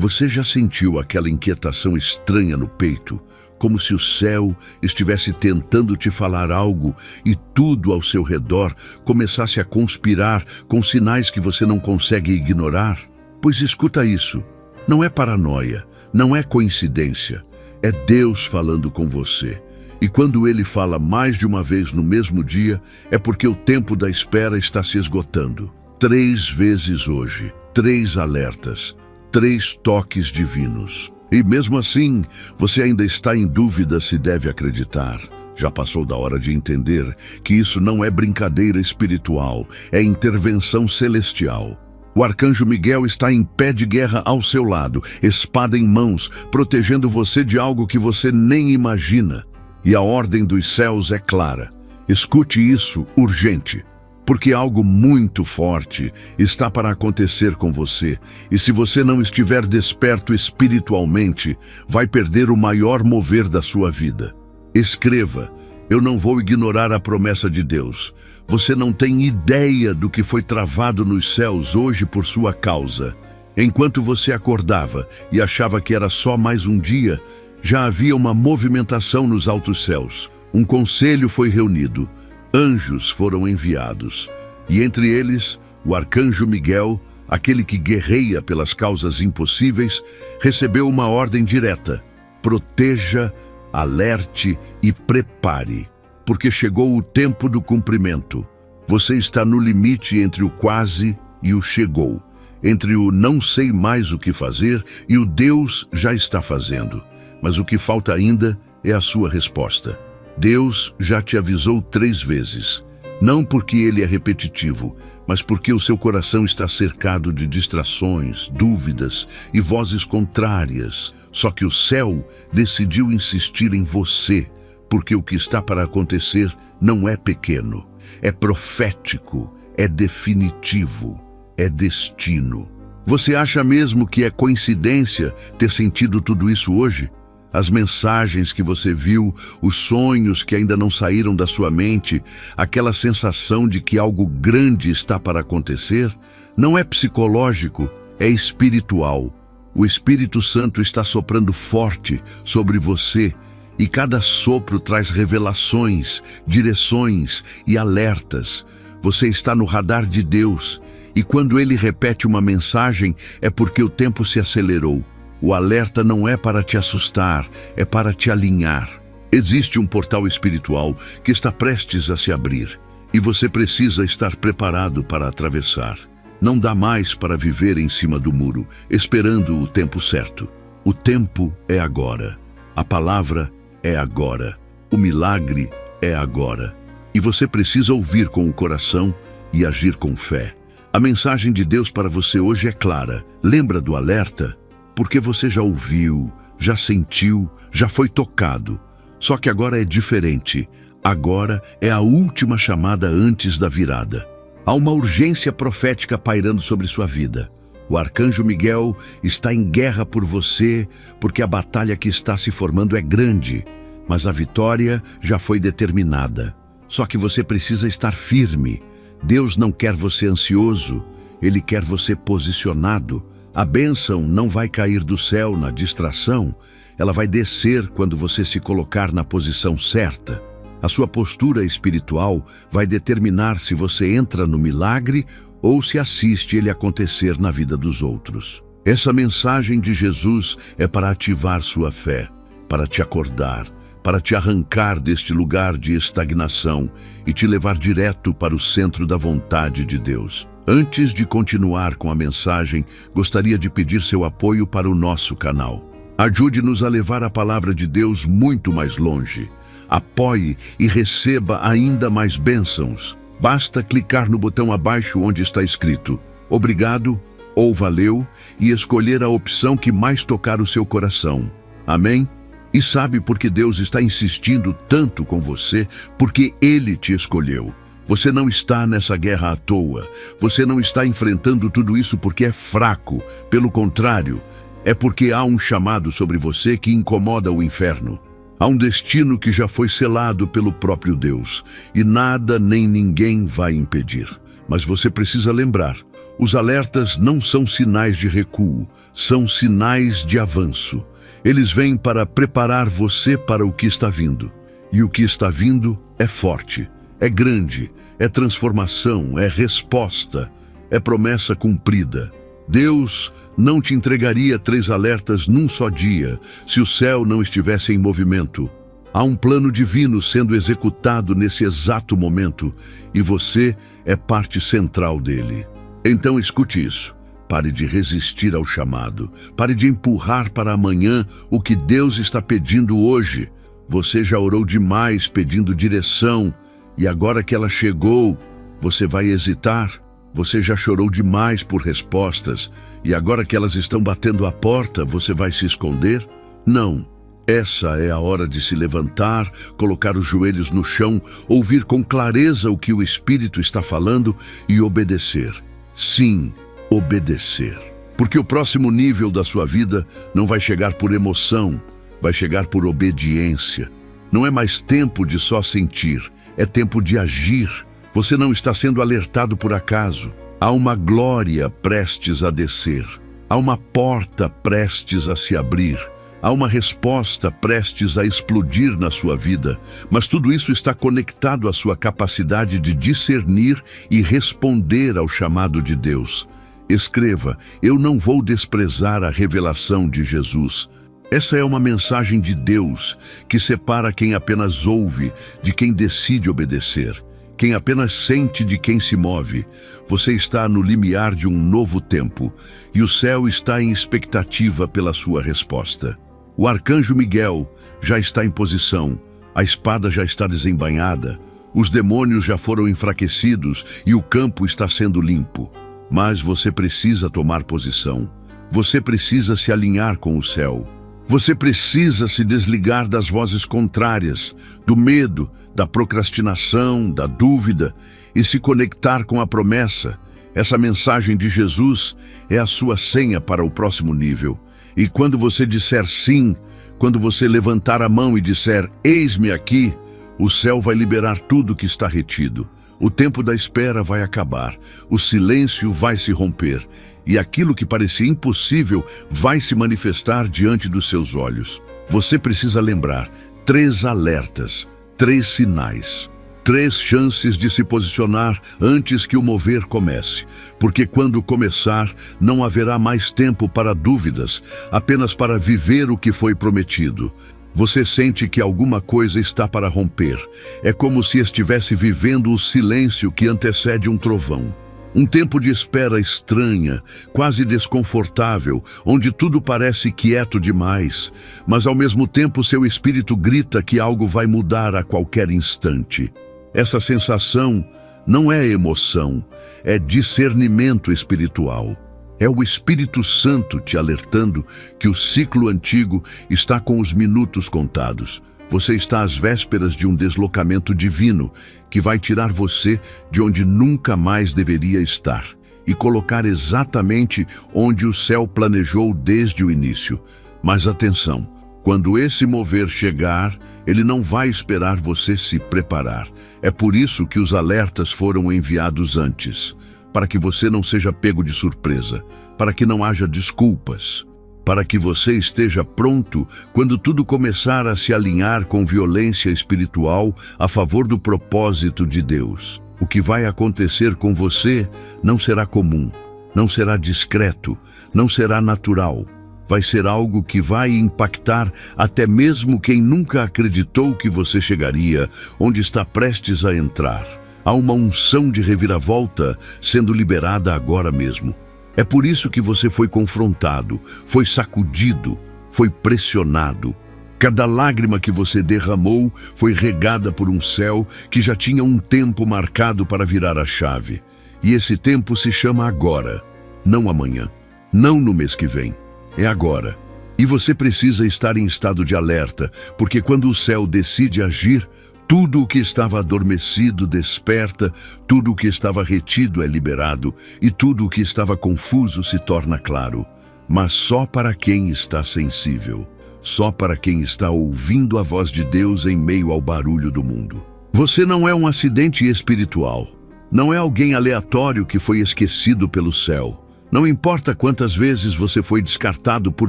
Você já sentiu aquela inquietação estranha no peito, como se o céu estivesse tentando te falar algo e tudo ao seu redor começasse a conspirar com sinais que você não consegue ignorar? Pois escuta isso, não é paranoia, não é coincidência, é Deus falando com você. E quando Ele fala mais de uma vez no mesmo dia, é porque o tempo da espera está se esgotando. 3 vezes hoje, 3 alertas, 3 toques divinos. E mesmo assim, você ainda está em dúvida se deve acreditar. Já passou da hora de entender que isso não é brincadeira espiritual, é intervenção celestial. O arcanjo Miguel está em pé de guerra ao seu lado, espada em mãos, protegendo você de algo que você nem imagina. E a ordem dos céus é clara. Escute isso urgente, porque algo muito forte está para acontecer com você. E se você não estiver desperto espiritualmente, vai perder o maior mover da sua vida. Escreva: eu não vou ignorar a promessa de Deus. Você não tem ideia do que foi travado nos céus hoje por sua causa. Enquanto você acordava e achava que era só mais um dia, já havia uma movimentação nos altos céus. Um conselho foi reunido, anjos foram enviados, e entre eles, o arcanjo Miguel, aquele que guerreia pelas causas impossíveis, recebeu uma ordem direta: proteja, alerte e prepare, porque chegou o tempo do cumprimento. Você está no limite entre o quase e o chegou, entre o não sei mais o que fazer e o Deus já está fazendo. Mas o que falta ainda é a sua resposta. Deus já te avisou 3 vezes. Não porque ele é repetitivo, mas porque o seu coração está cercado de distrações, dúvidas e vozes contrárias. Só que o céu decidiu insistir em você, porque o que está para acontecer não é pequeno, é profético, é definitivo, é destino. Você acha mesmo que é coincidência ter sentido tudo isso hoje? As mensagens que você viu, os sonhos que ainda não saíram da sua mente, aquela sensação de que algo grande está para acontecer, não é psicológico, é espiritual. O Espírito Santo está soprando forte sobre você e cada sopro traz revelações, direções e alertas. Você está no radar de Deus e quando Ele repete uma mensagem é porque o tempo se acelerou. O alerta não é para te assustar, é para te alinhar. Existe um portal espiritual que está prestes a se abrir e você precisa estar preparado para atravessar. Não dá mais para viver em cima do muro, esperando o tempo certo. O tempo é agora. A palavra é agora. O milagre é agora. E você precisa ouvir com o coração e agir com fé. A mensagem de Deus para você hoje é clara. Lembra do alerta? Porque você já ouviu, já sentiu, já foi tocado. Só que agora é diferente. Agora é a última chamada antes da virada. Há uma urgência profética pairando sobre sua vida. O arcanjo Miguel está em guerra por você, porque a batalha que está se formando é grande, mas a vitória já foi determinada. Só que você precisa estar firme. Deus não quer você ansioso, Ele quer você posicionado. A bênção não vai cair do céu na distração, ela vai descer quando você se colocar na posição certa. A sua postura espiritual vai determinar se você entra no milagre ou se assiste ele acontecer na vida dos outros. Essa mensagem de Jesus é para ativar sua fé, para te acordar, para te arrancar deste lugar de estagnação e te levar direto para o centro da vontade de Deus. Antes de continuar com a mensagem, gostaria de pedir seu apoio para o nosso canal. Ajude-nos a levar a palavra de Deus muito mais longe. Apoie e receba ainda mais bênçãos. Basta clicar no botão abaixo onde está escrito "Obrigado" ou "Valeu" e escolher a opção que mais tocar o seu coração. Amém? E sabe por que Deus está insistindo tanto com você? Porque Ele te escolheu. Você não está nessa guerra à toa. Você não está enfrentando tudo isso porque é fraco. Pelo contrário, é porque há um chamado sobre você que incomoda o inferno. Há um destino que já foi selado pelo próprio Deus, e nada nem ninguém vai impedir. Mas você precisa lembrar, Os alertas não são sinais de recuo, são sinais de avanço. Eles vêm para preparar você para o que está vindo. E o que está vindo é forte, é grande, é transformação, é resposta, é promessa cumprida. Deus não te entregaria 3 alertas num só dia, se o céu não estivesse em movimento. Há um plano divino sendo executado nesse exato momento, e você é parte central dele. Então escute isso. Pare de resistir ao chamado. Pare de empurrar para amanhã o que Deus está pedindo hoje. Você já orou demais pedindo direção, e agora que ela chegou, você vai hesitar? Você já chorou demais por respostas, e agora que elas estão batendo à porta, você vai se esconder? Não. Essa é a hora de se levantar, colocar os joelhos no chão, ouvir com clareza o que o Espírito está falando e obedecer. Sim, obedecer. Porque o próximo nível da sua vida não vai chegar por emoção, vai chegar por obediência. Não é mais tempo de só sentir, é tempo de agir. Você não está sendo alertado por acaso. Há uma glória prestes a descer. Há uma porta prestes a se abrir. Há uma resposta prestes a explodir na sua vida, mas tudo isso está conectado à sua capacidade de discernir e responder ao chamado de Deus. Escreva: eu não vou desprezar a revelação de Jesus. Essa é uma mensagem de Deus que separa quem apenas ouve de quem decide obedecer, quem apenas sente de quem se move. Você está no limiar de um novo tempo e o céu está em expectativa pela sua resposta. O arcanjo Miguel já está em posição, a espada já está desembainhada, os demônios já foram enfraquecidos e o campo está sendo limpo. Mas você precisa tomar posição. Você precisa se alinhar com o céu. Você precisa se desligar das vozes contrárias, do medo, da procrastinação, da dúvida e se conectar com a promessa. Essa mensagem de Jesus é a sua senha para o próximo nível. E quando você disser sim, quando você levantar a mão e disser eis-me aqui, o céu vai liberar tudo que está retido. O tempo da espera vai acabar, o silêncio vai se romper e aquilo que parecia impossível vai se manifestar diante dos seus olhos. Você precisa lembrar 3 alertas, 3 sinais. 3 chances de se posicionar antes que o mover comece, porque quando começar, não haverá mais tempo para dúvidas, apenas para viver o que foi prometido. Você sente que alguma coisa está para romper. É como se estivesse vivendo o silêncio que antecede um trovão. Um tempo de espera estranha, quase desconfortável, onde tudo parece quieto demais, mas ao mesmo tempo seu espírito grita que algo vai mudar a qualquer instante. Essa sensação não é emoção, é discernimento espiritual. É o Espírito Santo te alertando que o ciclo antigo está com os minutos contados. Você está às vésperas de um deslocamento divino que vai tirar você de onde nunca mais deveria estar e colocar exatamente onde o céu planejou desde o início. Mas atenção, quando esse mover chegar, ele não vai esperar você se preparar. É por isso que os alertas foram enviados antes, para que você não seja pego de surpresa, para que não haja desculpas, para que você esteja pronto quando tudo começar a se alinhar com violência espiritual a favor do propósito de Deus. O que vai acontecer com você não será comum, não será discreto, não será natural. Vai ser algo que vai impactar até mesmo quem nunca acreditou que você chegaria onde está prestes a entrar. Há uma unção de reviravolta sendo liberada agora mesmo. É por isso que você foi confrontado, foi sacudido, foi pressionado. Cada lágrima que você derramou foi regada por um céu que já tinha um tempo marcado para virar a chave. E esse tempo se chama agora, não amanhã, não no mês que vem. É agora. E você precisa estar em estado de alerta, porque quando o céu decide agir, tudo o que estava adormecido desperta, tudo o que estava retido é liberado, e tudo o que estava confuso se torna claro. Mas só para quem está sensível, só para quem está ouvindo a voz de Deus em meio ao barulho do mundo. Você não é um acidente espiritual. Não é alguém aleatório que foi esquecido pelo céu. Não importa quantas vezes você foi descartado por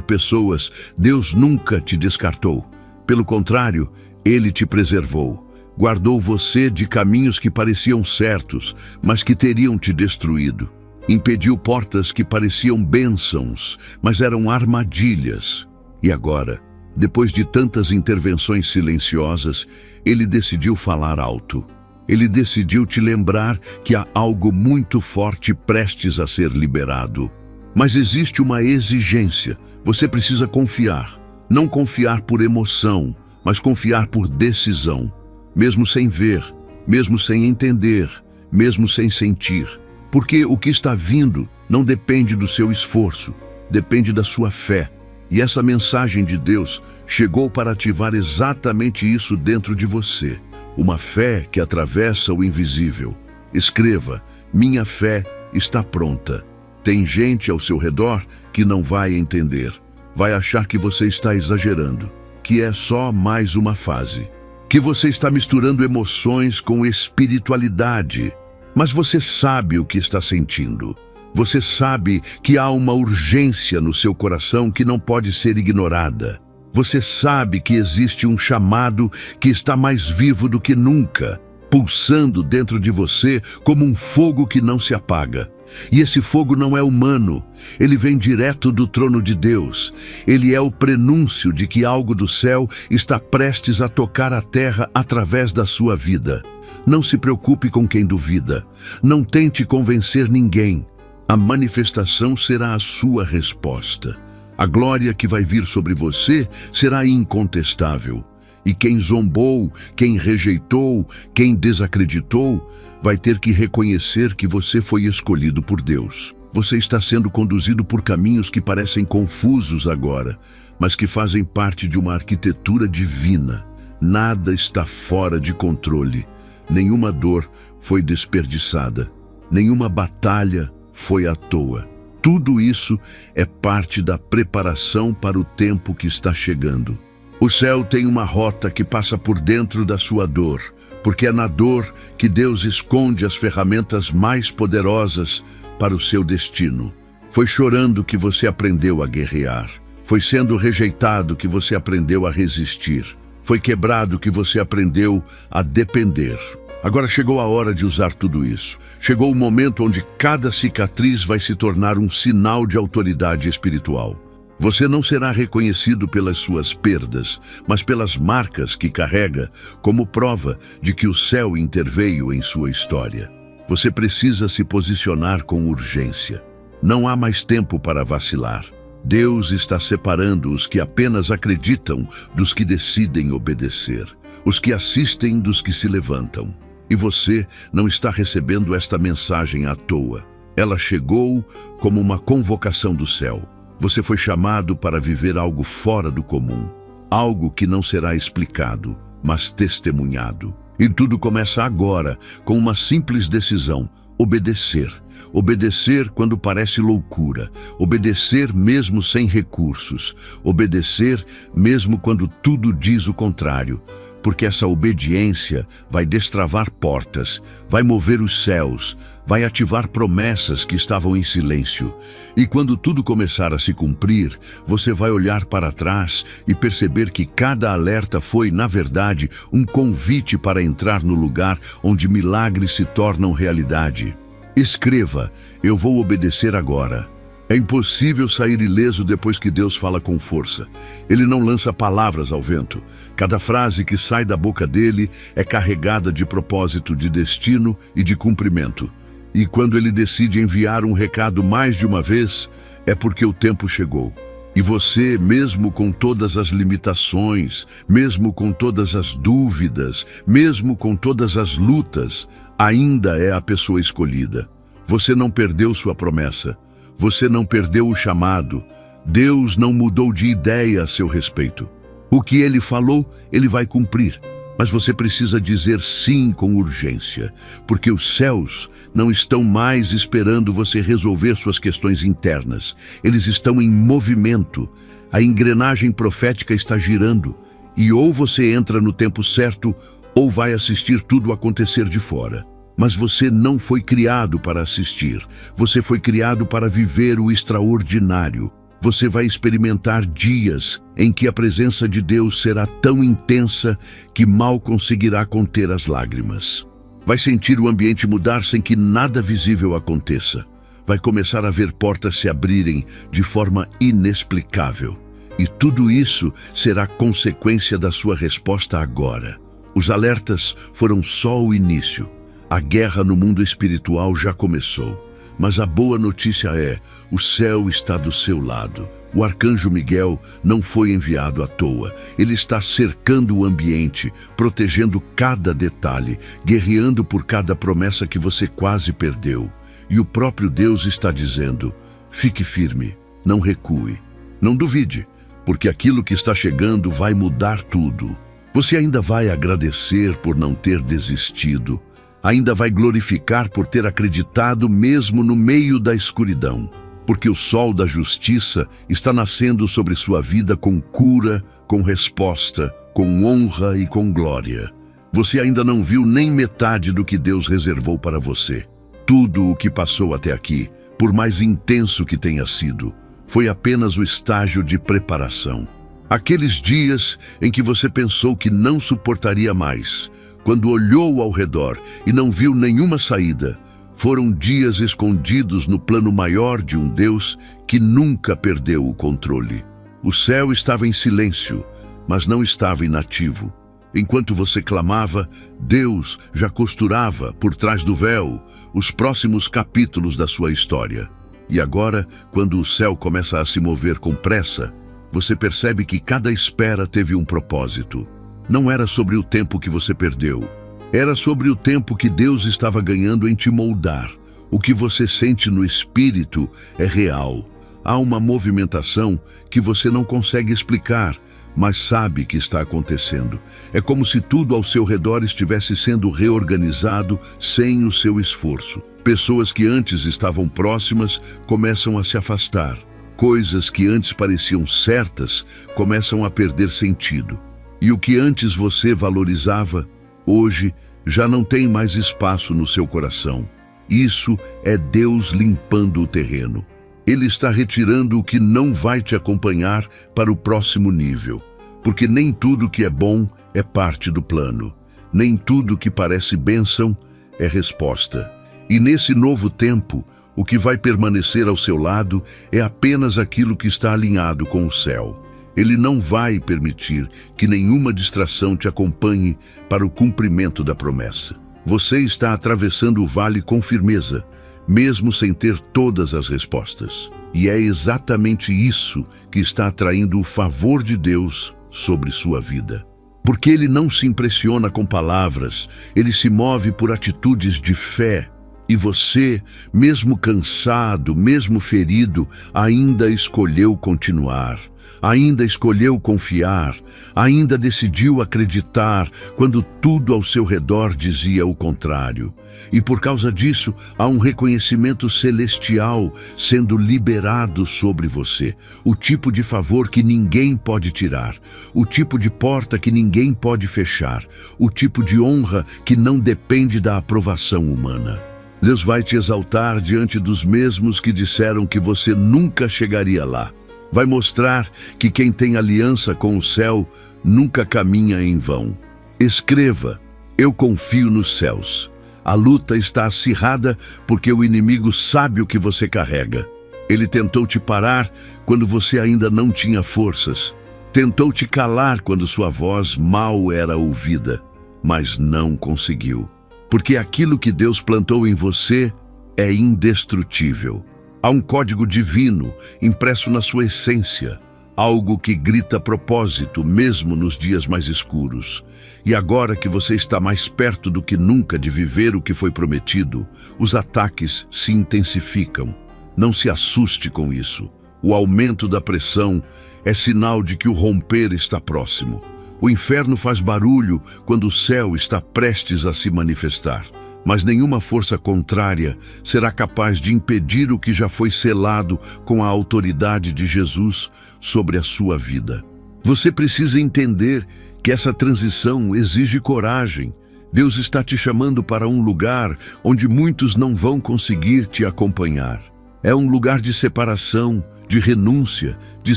pessoas, Deus nunca te descartou. Pelo contrário, Ele te preservou. Guardou você de caminhos que pareciam certos, mas que teriam te destruído. Impediu portas que pareciam bênçãos, mas eram armadilhas. E agora, depois de tantas intervenções silenciosas, Ele decidiu falar alto. Ele decidiu te lembrar que há algo muito forte prestes a ser liberado. Mas existe uma exigência. Você precisa confiar. Não confiar por emoção, mas confiar por decisão. Mesmo sem ver, mesmo sem entender, mesmo sem sentir. Porque o que está vindo não depende do seu esforço, depende da sua fé. E essa mensagem de Deus chegou para ativar exatamente isso dentro de você. Uma fé que atravessa o invisível. Escreva: minha fé está pronta. Tem gente ao seu redor que não vai entender. Vai achar que você está exagerando, que é só mais uma fase, que você está misturando emoções com espiritualidade. Mas você sabe o que está sentindo. Você sabe que há uma urgência no seu coração que não pode ser ignorada. Você sabe que existe um chamado que está mais vivo do que nunca, pulsando dentro de você como um fogo que não se apaga. E esse fogo não é humano, ele vem direto do trono de Deus. Ele é o prenúncio de que algo do céu está prestes a tocar a terra através da sua vida. Não se preocupe com quem duvida. Não tente convencer ninguém. A manifestação será a sua resposta. A glória que vai vir sobre você será incontestável. E quem zombou, quem rejeitou, quem desacreditou, vai ter que reconhecer que você foi escolhido por Deus. Você está sendo conduzido por caminhos que parecem confusos agora, mas que fazem parte de uma arquitetura divina. Nada está fora de controle. Nenhuma dor foi desperdiçada. Nenhuma batalha foi à toa. Tudo isso é parte da preparação para o tempo que está chegando. O céu tem uma rota que passa por dentro da sua dor, porque é na dor que Deus esconde as ferramentas mais poderosas para o seu destino. Foi chorando que você aprendeu a guerrear. Foi sendo rejeitado que você aprendeu a resistir. Foi quebrado que você aprendeu a depender. Agora chegou a hora de usar tudo isso. Chegou o momento onde cada cicatriz vai se tornar um sinal de autoridade espiritual. Você não será reconhecido pelas suas perdas, mas pelas marcas que carrega como prova de que o céu interveio em sua história. Você precisa se posicionar com urgência. Não há mais tempo para vacilar. Deus está separando os que apenas acreditam dos que decidem obedecer, os que assistem dos que se levantam. E você não está recebendo esta mensagem à toa. Ela chegou como uma convocação do céu. Você foi chamado para viver algo fora do comum, algo que não será explicado, mas testemunhado. E tudo começa agora, com uma simples decisão: obedecer. Obedecer quando parece loucura, obedecer mesmo sem recursos, obedecer mesmo quando tudo diz o contrário. Porque essa obediência vai destravar portas, vai mover os céus, vai ativar promessas que estavam em silêncio. E quando tudo começar a se cumprir, você vai olhar para trás e perceber que cada alerta foi, na verdade, um convite para entrar no lugar onde milagres se tornam realidade. Escreva: eu vou obedecer agora. É impossível sair ileso depois que Deus fala com força. Ele não lança palavras ao vento. Cada frase que sai da boca dele é carregada de propósito, de destino e de cumprimento. E quando ele decide enviar um recado mais de uma vez, é porque o tempo chegou. E você, mesmo com todas as limitações, mesmo com todas as dúvidas, mesmo com todas as lutas, ainda é a pessoa escolhida. Você não perdeu sua promessa. Você não perdeu o chamado. Deus não mudou de ideia a seu respeito. O que Ele falou, Ele vai cumprir. Mas você precisa dizer sim com urgência, porque os céus não estão mais esperando você resolver suas questões internas. Eles estão em movimento. A engrenagem profética está girando. E ou você entra no tempo certo, ou vai assistir tudo acontecer de fora. Mas você não foi criado para assistir. Você foi criado para viver o extraordinário. Você vai experimentar dias em que a presença de Deus será tão intensa que mal conseguirá conter as lágrimas. Vai sentir o ambiente mudar sem que nada visível aconteça. Vai começar a ver portas se abrirem de forma inexplicável. E tudo isso será consequência da sua resposta agora. Os alertas foram só o início. A guerra no mundo espiritual já começou. Mas a boa notícia é, o céu está do seu lado. O arcanjo Miguel não foi enviado à toa. Ele está cercando o ambiente, protegendo cada detalhe, guerreando por cada promessa que você quase perdeu. E o próprio Deus está dizendo, fique firme, não recue. Não duvide, porque aquilo que está chegando vai mudar tudo. Você ainda vai agradecer por não ter desistido. Ainda vai glorificar por ter acreditado mesmo no meio da escuridão. Porque o sol da justiça está nascendo sobre sua vida com cura, com resposta, com honra e com glória. Você ainda não viu nem metade do que Deus reservou para você. Tudo o que passou até aqui, por mais intenso que tenha sido, foi apenas o estágio de preparação. Aqueles dias em que você pensou que não suportaria mais, quando olhou ao redor e não viu nenhuma saída, foram dias escondidos no plano maior de um Deus que nunca perdeu o controle. O céu estava em silêncio, mas não estava inativo. Enquanto você clamava, Deus já costurava, por trás do véu, os próximos capítulos da sua história. E agora, quando o céu começa a se mover com pressa, você percebe que cada espera teve um propósito. Não era sobre o tempo que você perdeu. Era sobre o tempo que Deus estava ganhando em te moldar. O que você sente no espírito é real. Há uma movimentação que você não consegue explicar, mas sabe que está acontecendo. É como se tudo ao seu redor estivesse sendo reorganizado sem o seu esforço. Pessoas que antes estavam próximas começam a se afastar. Coisas que antes pareciam certas começam a perder sentido. E o que antes você valorizava, hoje já não tem mais espaço no seu coração. Isso é Deus limpando o terreno. Ele está retirando o que não vai te acompanhar para o próximo nível. Porque nem tudo que é bom é parte do plano. Nem tudo que parece bênção é resposta. E nesse novo tempo, o que vai permanecer ao seu lado é apenas aquilo que está alinhado com o céu. Ele não vai permitir que nenhuma distração te acompanhe para o cumprimento da promessa. Você está atravessando o vale com firmeza, mesmo sem ter todas as respostas. E é exatamente isso que está atraindo o favor de Deus sobre sua vida. Porque Ele não se impressiona com palavras, Ele se move por atitudes de fé. E você, mesmo cansado, mesmo ferido, ainda escolheu continuar. Ainda escolheu confiar, ainda decidiu acreditar quando tudo ao seu redor dizia o contrário. E por causa disso, há um reconhecimento celestial sendo liberado sobre você. O tipo de favor que ninguém pode tirar, o tipo de porta que ninguém pode fechar, o tipo de honra que não depende da aprovação humana. Deus vai te exaltar diante dos mesmos que disseram que você nunca chegaria lá. Vai mostrar que quem tem aliança com o céu nunca caminha em vão. Escreva, eu confio nos céus. A luta está acirrada porque o inimigo sabe o que você carrega. Ele tentou te parar quando você ainda não tinha forças. Tentou te calar quando sua voz mal era ouvida, mas não conseguiu. Porque aquilo que Deus plantou em você é indestrutível. Há um código divino impresso na sua essência, algo que grita propósito mesmo nos dias mais escuros. E agora que você está mais perto do que nunca de viver o que foi prometido, os ataques se intensificam. Não se assuste com isso. O aumento da pressão é sinal de que o romper está próximo. O inferno faz barulho quando o céu está prestes a se manifestar. Mas nenhuma força contrária será capaz de impedir o que já foi selado com a autoridade de Jesus sobre a sua vida. Você precisa entender que essa transição exige coragem. Deus está te chamando para um lugar onde muitos não vão conseguir te acompanhar. É um lugar de separação, de renúncia, de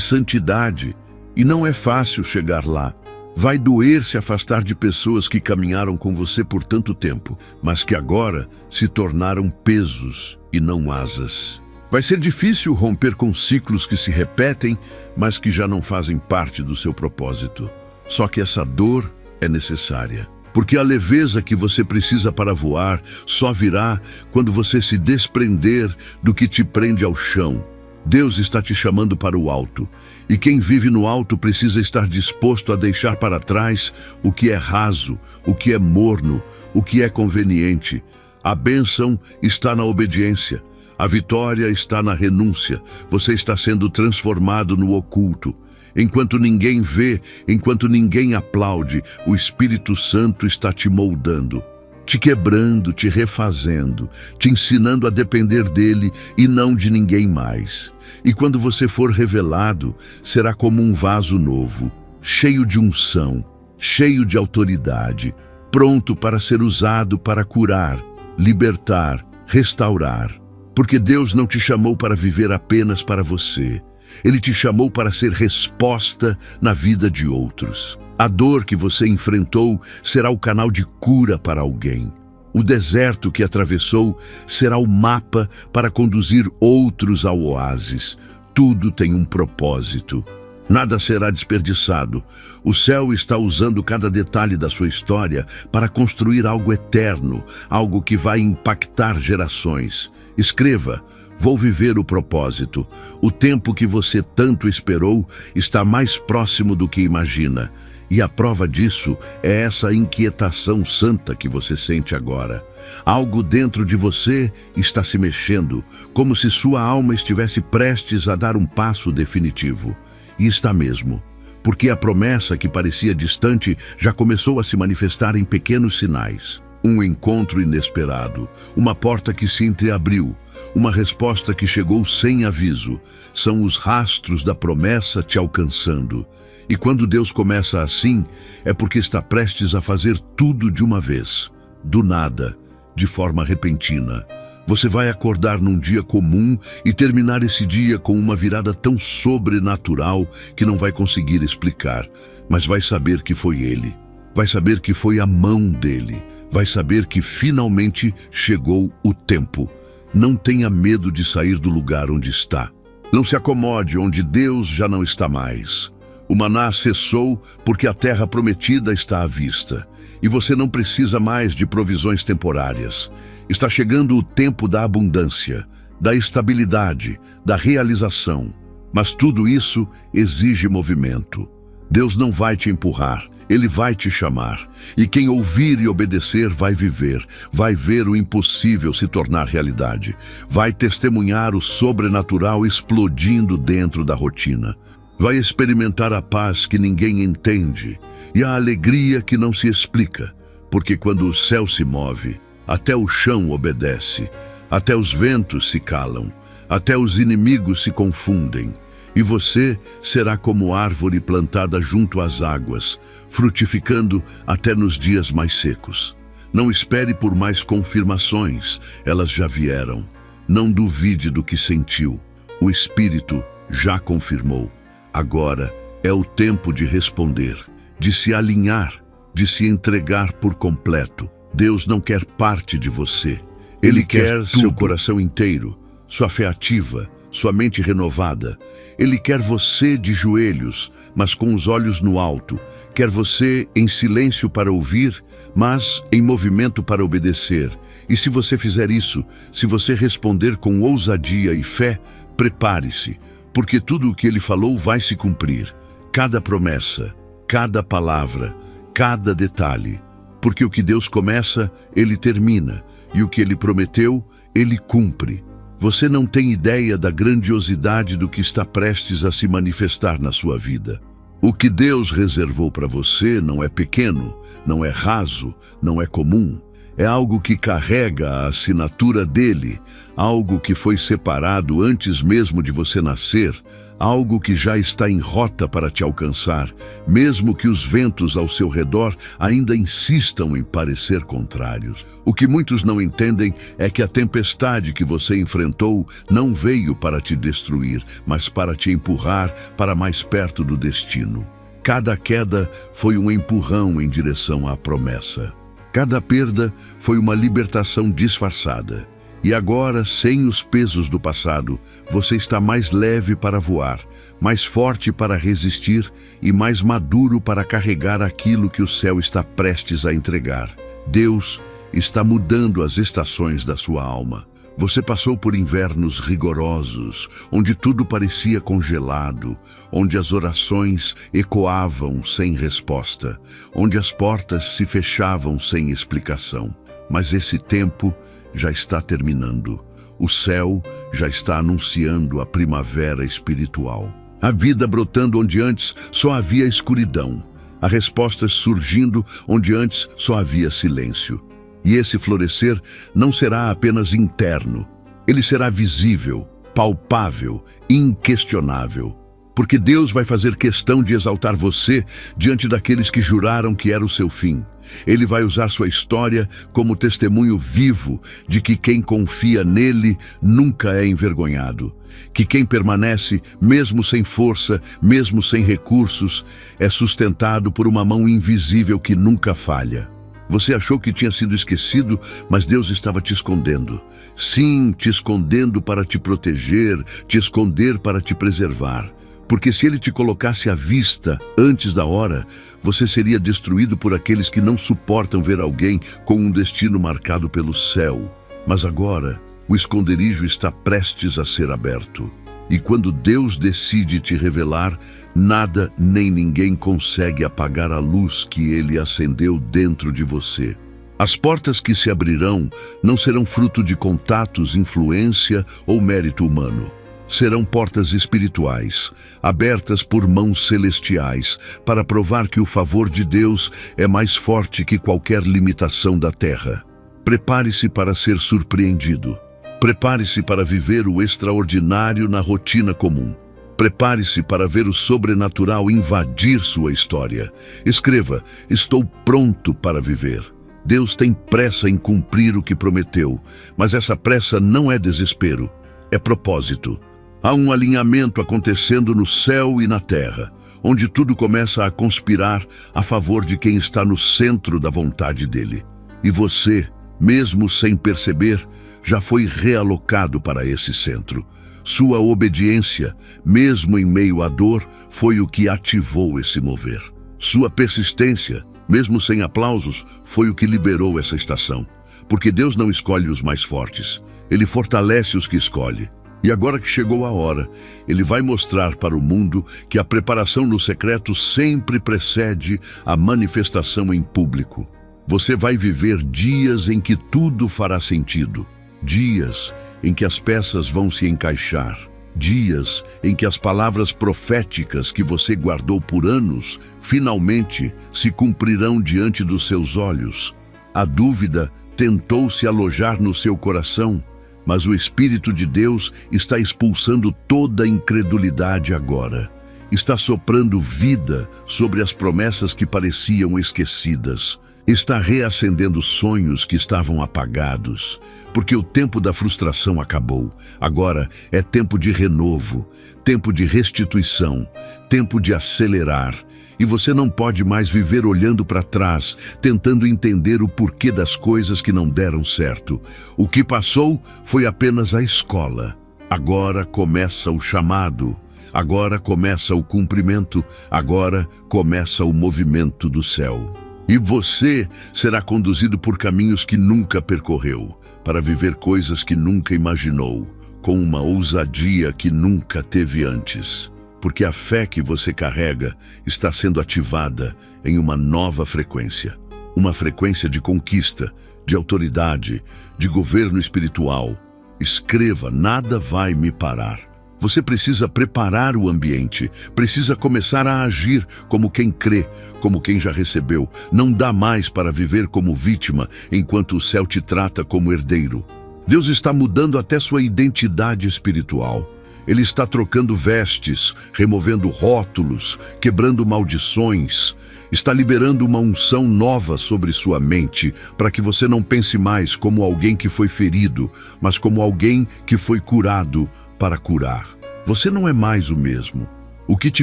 santidade, e não é fácil chegar lá. Vai doer se afastar de pessoas que caminharam com você por tanto tempo, mas que agora se tornaram pesos e não asas. Vai ser difícil romper com ciclos que se repetem, mas que já não fazem parte do seu propósito. Só que essa dor é necessária. Porque a leveza que você precisa para voar só virá quando você se desprender do que te prende ao chão. Deus está te chamando para o alto, e quem vive no alto precisa estar disposto a deixar para trás o que é raso, o que é morno, o que é conveniente. A bênção está na obediência, a vitória está na renúncia. Você está sendo transformado no oculto. Enquanto ninguém vê, enquanto ninguém aplaude, o Espírito Santo está te moldando, te quebrando, te refazendo, te ensinando a depender dele e não de ninguém mais. E quando você for revelado, será como um vaso novo, cheio de unção, cheio de autoridade, pronto para ser usado para curar, libertar, restaurar. Porque Deus não te chamou para viver apenas para você. Ele te chamou para ser resposta na vida de outros. A dor que você enfrentou será o canal de cura para alguém. O deserto que atravessou será o mapa para conduzir outros ao oásis. Tudo tem um propósito. Nada será desperdiçado. O céu está usando cada detalhe da sua história para construir algo eterno, algo que vai impactar gerações. Escreva: vou viver o propósito. O tempo que você tanto esperou está mais próximo do que imagina. E a prova disso é essa inquietação santa que você sente agora. Algo dentro de você está se mexendo, como se sua alma estivesse prestes a dar um passo definitivo. E está mesmo, porque a promessa que parecia distante já começou a se manifestar em pequenos sinais. Um encontro inesperado, uma porta que se entreabriu, uma resposta que chegou sem aviso. São os rastros da promessa te alcançando. E quando Deus começa assim, é porque está prestes a fazer tudo de uma vez, do nada, de forma repentina. Você vai acordar num dia comum e terminar esse dia com uma virada tão sobrenatural que não vai conseguir explicar, mas vai saber que foi Ele. Vai saber que foi a mão dele. Vai saber que finalmente chegou o tempo. Não tenha medo de sair do lugar onde está. Não se acomode onde Deus já não está mais. O maná cessou porque a terra prometida está à vista. E você não precisa mais de provisões temporárias. Está chegando o tempo da abundância, da estabilidade, da realização. Mas tudo isso exige movimento. Deus não vai te empurrar, Ele vai te chamar. E quem ouvir e obedecer vai viver, vai ver o impossível se tornar realidade. Vai testemunhar o sobrenatural explodindo dentro da rotina. Vai experimentar a paz que ninguém entende e a alegria que não se explica, porque quando o céu se move, até o chão obedece, até os ventos se calam, até os inimigos se confundem, e você será como árvore plantada junto às águas, frutificando até nos dias mais secos. Não espere por mais confirmações, elas já vieram. Não duvide do que sentiu, o Espírito já confirmou. Agora é o tempo de responder, de se alinhar, de se entregar por completo. Deus não quer parte de você. Ele quer seu coração inteiro, sua fé ativa, sua mente renovada. Ele quer você de joelhos, mas com os olhos no alto. Quer você em silêncio para ouvir, mas em movimento para obedecer. E se você fizer isso, se você responder com ousadia e fé, prepare-se, porque tudo o que Ele falou vai se cumprir. Cada promessa, cada palavra, cada detalhe. Porque o que Deus começa, Ele termina. E o que Ele prometeu, Ele cumpre. Você não tem ideia da grandiosidade do que está prestes a se manifestar na sua vida. O que Deus reservou para você não é pequeno, não é raso, não é comum. É algo que carrega a assinatura dele, algo que foi separado antes mesmo de você nascer, algo que já está em rota para te alcançar, mesmo que os ventos ao seu redor ainda insistam em parecer contrários. O que muitos não entendem é que a tempestade que você enfrentou não veio para te destruir, mas para te empurrar para mais perto do destino. Cada queda foi um empurrão em direção à promessa. Cada perda foi uma libertação disfarçada. E agora, sem os pesos do passado, você está mais leve para voar, mais forte para resistir e mais maduro para carregar aquilo que o céu está prestes a entregar. Deus está mudando as estações da sua alma. Você passou por invernos rigorosos, onde tudo parecia congelado, onde as orações ecoavam sem resposta, onde as portas se fechavam sem explicação. Mas esse tempo já está terminando. O céu já está anunciando a primavera espiritual. A vida brotando onde antes só havia escuridão. A respostas surgindo onde antes só havia silêncio. E esse florescer não será apenas interno. Ele será visível, palpável, inquestionável. Porque Deus vai fazer questão de exaltar você diante daqueles que juraram que era o seu fim. Ele vai usar sua história como testemunho vivo de que quem confia nele nunca é envergonhado. Que quem permanece, mesmo sem força, mesmo sem recursos, é sustentado por uma mão invisível que nunca falha. Você achou que tinha sido esquecido, mas Deus estava te escondendo. Sim, te escondendo para te proteger, te esconder para te preservar. Porque se ele te colocasse à vista antes da hora, você seria destruído por aqueles que não suportam ver alguém com um destino marcado pelo céu. Mas agora, o esconderijo está prestes a ser aberto. E quando Deus decide te revelar, nada nem ninguém consegue apagar a luz que ele acendeu dentro de você. As portas que se abrirão não serão fruto de contatos, influência ou mérito humano. Serão portas espirituais, abertas por mãos celestiais, para provar que o favor de Deus é mais forte que qualquer limitação da terra. Prepare-se para ser surpreendido. Prepare-se para viver o extraordinário na rotina comum. Prepare-se para ver o sobrenatural invadir sua história. Escreva: estou pronto para viver. Deus tem pressa em cumprir o que prometeu, mas essa pressa não é desespero, é propósito. Há um alinhamento acontecendo no céu e na terra, onde tudo começa a conspirar a favor de quem está no centro da vontade dele. E você, mesmo sem perceber, já foi realocado para esse centro. Sua obediência, mesmo em meio à dor, foi o que ativou esse mover. Sua persistência, mesmo sem aplausos, foi o que liberou essa estação. Porque Deus não escolhe os mais fortes, Ele fortalece os que escolhe. E agora que chegou a hora, Ele vai mostrar para o mundo que a preparação no secreto sempre precede a manifestação em público. Você vai viver dias em que tudo fará sentido. Dias em que as peças vão se encaixar. Dias em que as palavras proféticas que você guardou por anos finalmente se cumprirão diante dos seus olhos. A dúvida tentou se alojar no seu coração, mas o Espírito de Deus está expulsando toda a incredulidade agora. Está soprando vida sobre as promessas que pareciam esquecidas. Está reacendendo sonhos que estavam apagados, porque o tempo da frustração acabou. Agora é tempo de renovo, tempo de restituição, tempo de acelerar. E você não pode mais viver olhando para trás, tentando entender o porquê das coisas que não deram certo. O que passou foi apenas a escola. Agora começa o chamado. Agora começa o cumprimento. Agora começa o movimento do céu. E você será conduzido por caminhos que nunca percorreu, para viver coisas que nunca imaginou, com uma ousadia que nunca teve antes. Porque a fé que você carrega está sendo ativada em uma nova frequência. Uma frequência de conquista, de autoridade, de governo espiritual. Escreva: nada vai me parar. Você precisa preparar o ambiente, precisa começar a agir como quem crê, como quem já recebeu. Não dá mais para viver como vítima enquanto o céu te trata como herdeiro. Deus está mudando até sua identidade espiritual. Ele está trocando vestes, removendo rótulos, quebrando maldições. Está liberando uma unção nova sobre sua mente, para que você não pense mais como alguém que foi ferido, mas como alguém que foi curado para curar. Você não é mais o mesmo. O que te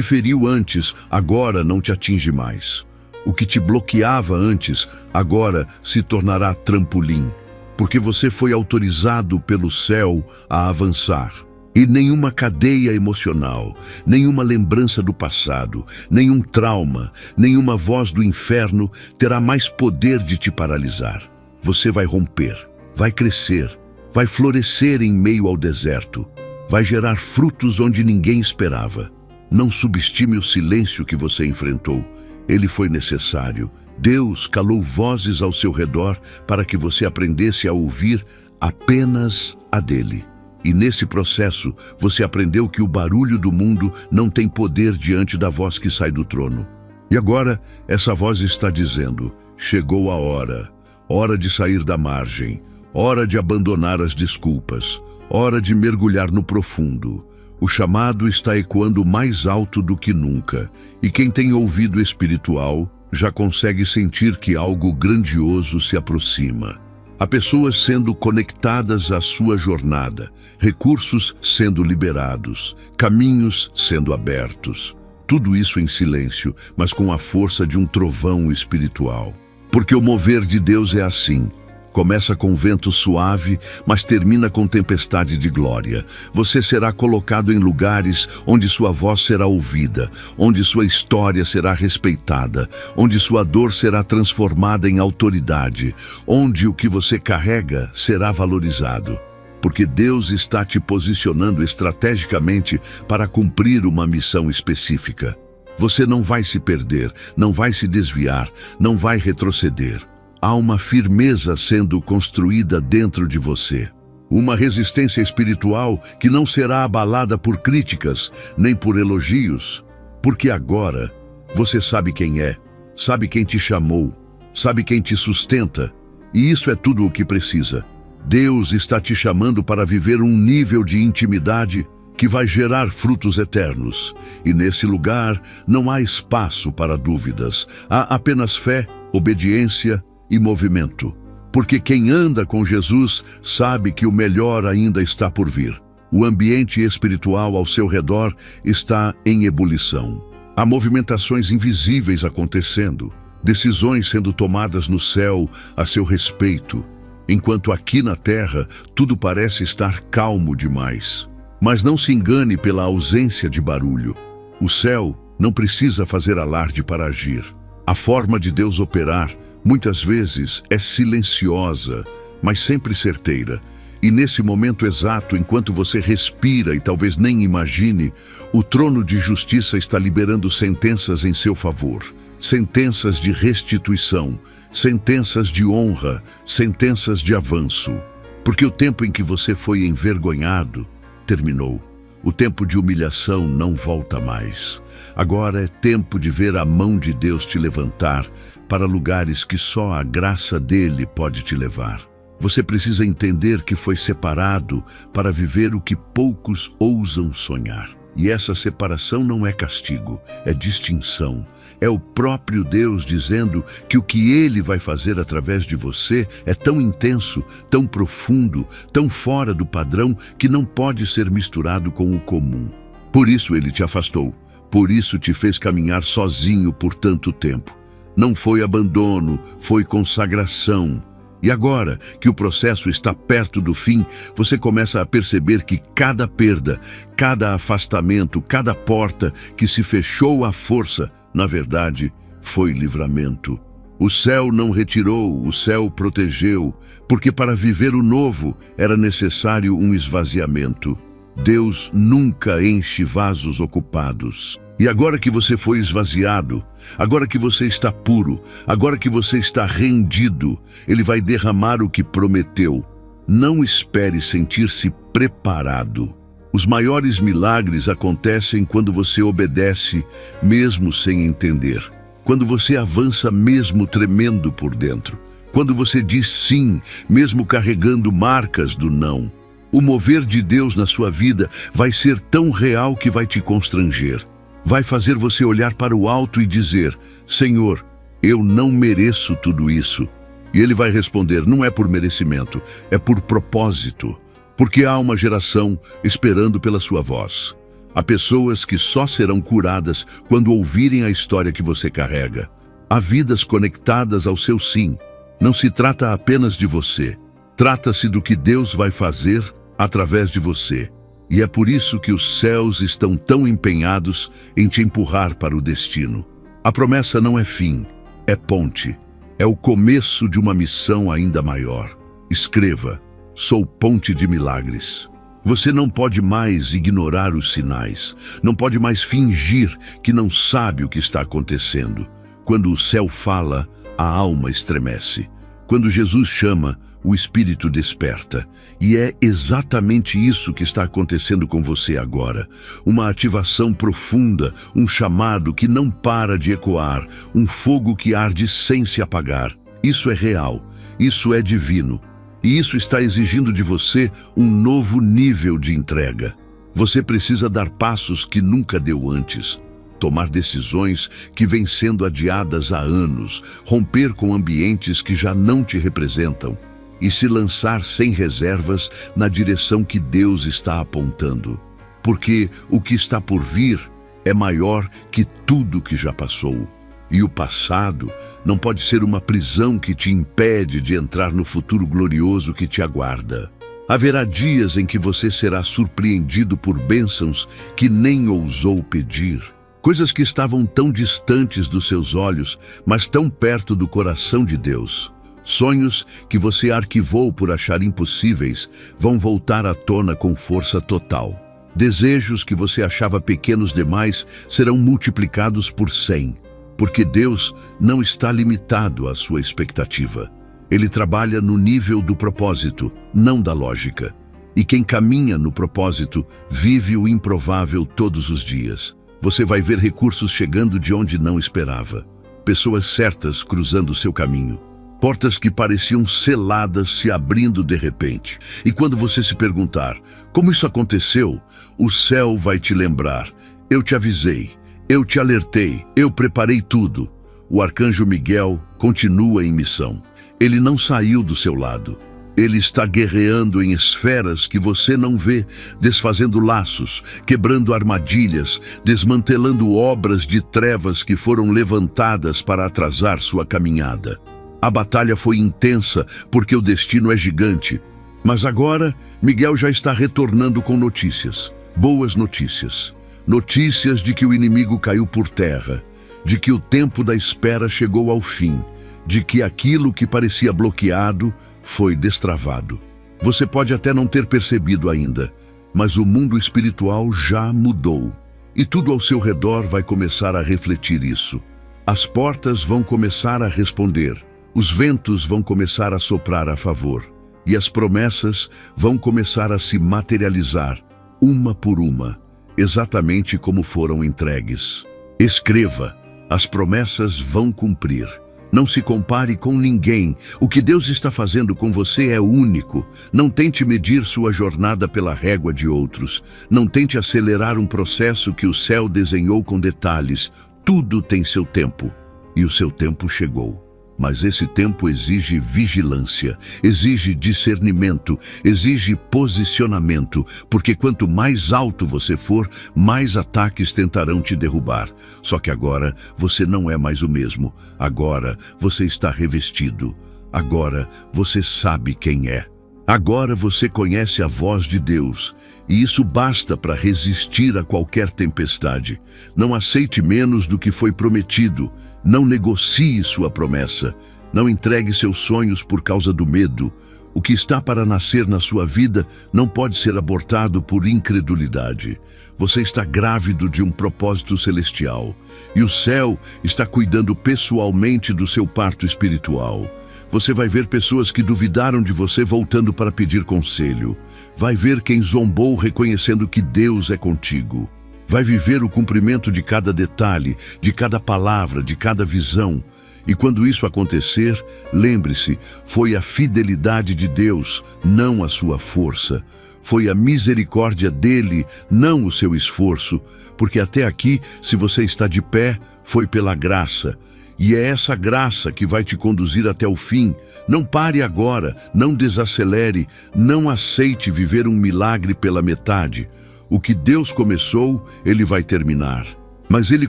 feriu antes, agora não te atinge mais. O que te bloqueava antes, agora se tornará trampolim, porque você foi autorizado pelo céu a avançar. E nenhuma cadeia emocional, nenhuma lembrança do passado, nenhum trauma, nenhuma voz do inferno terá mais poder de te paralisar. Você vai romper, vai crescer, vai florescer em meio ao deserto, vai gerar frutos onde ninguém esperava. Não subestime o silêncio que você enfrentou. Ele foi necessário. Deus calou vozes ao seu redor para que você aprendesse a ouvir apenas a dele. E nesse processo, você aprendeu que o barulho do mundo não tem poder diante da voz que sai do trono. E agora, essa voz está dizendo: chegou a hora. Hora de sair da margem. Hora de abandonar as desculpas. Hora de mergulhar no profundo. O chamado está ecoando mais alto do que nunca. E quem tem ouvido espiritual já consegue sentir que algo grandioso se aproxima. Há pessoas sendo conectadas à sua jornada, recursos sendo liberados, caminhos sendo abertos. Tudo isso em silêncio, mas com a força de um trovão espiritual. Porque o mover de Deus é assim. Começa com vento suave, mas termina com tempestade de glória. Você será colocado em lugares onde sua voz será ouvida, onde sua história será respeitada, onde sua dor será transformada em autoridade, onde o que você carrega será valorizado. Porque Deus está te posicionando estrategicamente para cumprir uma missão específica. Você não vai se perder, não vai se desviar, não vai retroceder. Há uma firmeza sendo construída dentro de você. Uma resistência espiritual que não será abalada por críticas, nem por elogios. Porque agora você sabe quem é, sabe quem te chamou, sabe quem te sustenta. E isso é tudo o que precisa. Deus está te chamando para viver um nível de intimidade que vai gerar frutos eternos. E nesse lugar não há espaço para dúvidas. Há apenas fé, obediência e movimento, porque quem anda com Jesus sabe que o melhor ainda está por vir. O ambiente espiritual ao seu redor está em ebulição. Há movimentações invisíveis acontecendo, decisões sendo tomadas no céu a seu respeito, enquanto aqui na terra tudo parece estar calmo demais. Mas não se engane pela ausência de barulho. O céu não precisa fazer alarde para agir. A forma de Deus operar muitas vezes é silenciosa, mas sempre certeira. E nesse momento exato, enquanto você respira e talvez nem imagine, o trono de justiça está liberando sentenças em seu favor. Sentenças de restituição, sentenças de honra, sentenças de avanço. Porque o tempo em que você foi envergonhado terminou. O tempo de humilhação não volta mais. Agora é tempo de ver a mão de Deus te levantar para lugares que só a graça dele pode te levar. Você precisa entender que foi separado para viver o que poucos ousam sonhar. E essa separação não é castigo, é distinção. É o próprio Deus dizendo que o que ele vai fazer através de você é tão intenso, tão profundo, tão fora do padrão que não pode ser misturado com o comum. Por isso ele te afastou, por isso te fez caminhar sozinho por tanto tempo. Não foi abandono, foi consagração. E agora que o processo está perto do fim, você começa a perceber que cada perda, cada afastamento, cada porta que se fechou à força, na verdade, foi livramento. O céu não retirou, o céu protegeu, porque para viver o novo era necessário um esvaziamento. Deus nunca enche vasos ocupados. E agora que você foi esvaziado, agora que você está puro, agora que você está rendido, ele vai derramar o que prometeu. Não espere sentir-se preparado. Os maiores milagres acontecem quando você obedece, mesmo sem entender. Quando você avança mesmo tremendo por dentro. Quando você diz sim, mesmo carregando marcas do não. O mover de Deus na sua vida vai ser tão real que vai te constranger. Vai fazer você olhar para o alto e dizer: Senhor, eu não mereço tudo isso. E Ele vai responder: não é por merecimento, é por propósito. Porque há uma geração esperando pela sua voz. Há pessoas que só serão curadas quando ouvirem a história que você carrega. Há vidas conectadas ao seu sim. Não se trata apenas de você. Trata-se do que Deus vai fazer através de você. E é por isso que os céus estão tão empenhados em te empurrar para o destino. A promessa não é fim, é ponte. É o começo de uma missão ainda maior. Escreva: sou ponte de milagres. Você não pode mais ignorar os sinais. Não pode mais fingir que não sabe o que está acontecendo. Quando o céu fala, a alma estremece. Quando Jesus chama, o Espírito desperta. E é exatamente isso que está acontecendo com você agora. Uma ativação profunda, um chamado que não para de ecoar, um fogo que arde sem se apagar. Isso é real, isso é divino. E isso está exigindo de você um novo nível de entrega. Você precisa dar passos que nunca deu antes. Tomar decisões que vêm sendo adiadas há anos, romper com ambientes que já não te representam e se lançar sem reservas na direção que Deus está apontando. Porque o que está por vir é maior que tudo que já passou. E o passado não pode ser uma prisão que te impede de entrar no futuro glorioso que te aguarda. Haverá dias em que você será surpreendido por bênçãos que nem ousou pedir. Coisas que estavam tão distantes dos seus olhos, mas tão perto do coração de Deus. Sonhos que você arquivou por achar impossíveis vão voltar à tona com força total. Desejos que você achava pequenos demais serão multiplicados por 100. Porque Deus não está limitado à sua expectativa. Ele trabalha no nível do propósito, não da lógica. E quem caminha no propósito vive o improvável todos os dias. Você vai ver recursos chegando de onde não esperava. Pessoas certas cruzando seu caminho. Portas que pareciam seladas se abrindo de repente. E quando você se perguntar, como isso aconteceu? O céu vai te lembrar: eu te avisei. Eu te alertei, eu preparei tudo. O arcanjo Miguel continua em missão. Ele não saiu do seu lado. Ele está guerreando em esferas que você não vê, desfazendo laços, quebrando armadilhas, desmantelando obras de trevas que foram levantadas para atrasar sua caminhada. A batalha foi intensa porque o destino é gigante. Mas agora, Miguel já está retornando com notícias, boas notícias. Notícias de que o inimigo caiu por terra, de que o tempo da espera chegou ao fim, de que aquilo que parecia bloqueado foi destravado. Você pode até não ter percebido ainda, mas o mundo espiritual já mudou. E tudo ao seu redor vai começar a refletir isso. As portas vão começar a responder, os ventos vão começar a soprar a favor, e as promessas vão começar a se materializar, uma por uma. Exatamente como foram entregues. Escreva: as promessas vão cumprir. Não se compare com ninguém. O que Deus está fazendo com você é único. Não tente medir sua jornada pela régua de outros. Não tente acelerar um processo que o céu desenhou com detalhes. Tudo tem seu tempo. E o seu tempo chegou. Mas esse tempo exige vigilância, exige discernimento, exige posicionamento, porque quanto mais alto você for, mais ataques tentarão te derrubar. Só que agora você não é mais o mesmo. Agora você está revestido. Agora você sabe quem é. Agora você conhece a voz de Deus, e isso basta para resistir a qualquer tempestade. Não aceite menos do que foi prometido. Não negocie sua promessa. Não entregue seus sonhos por causa do medo. O que está para nascer na sua vida não pode ser abortado por incredulidade. Você está grávido de um propósito celestial, e o céu está cuidando pessoalmente do seu parto espiritual. Você vai ver pessoas que duvidaram de você voltando para pedir conselho. Vai ver quem zombou reconhecendo que Deus é contigo. Vai viver o cumprimento de cada detalhe, de cada palavra, de cada visão. E quando isso acontecer, lembre-se, foi a fidelidade de Deus, não a sua força. Foi a misericórdia dele, não o seu esforço, porque até aqui, se você está de pé, foi pela graça. E é essa graça que vai te conduzir até o fim. Não pare agora, não desacelere, não aceite viver um milagre pela metade. O que Deus começou, Ele vai terminar. Mas Ele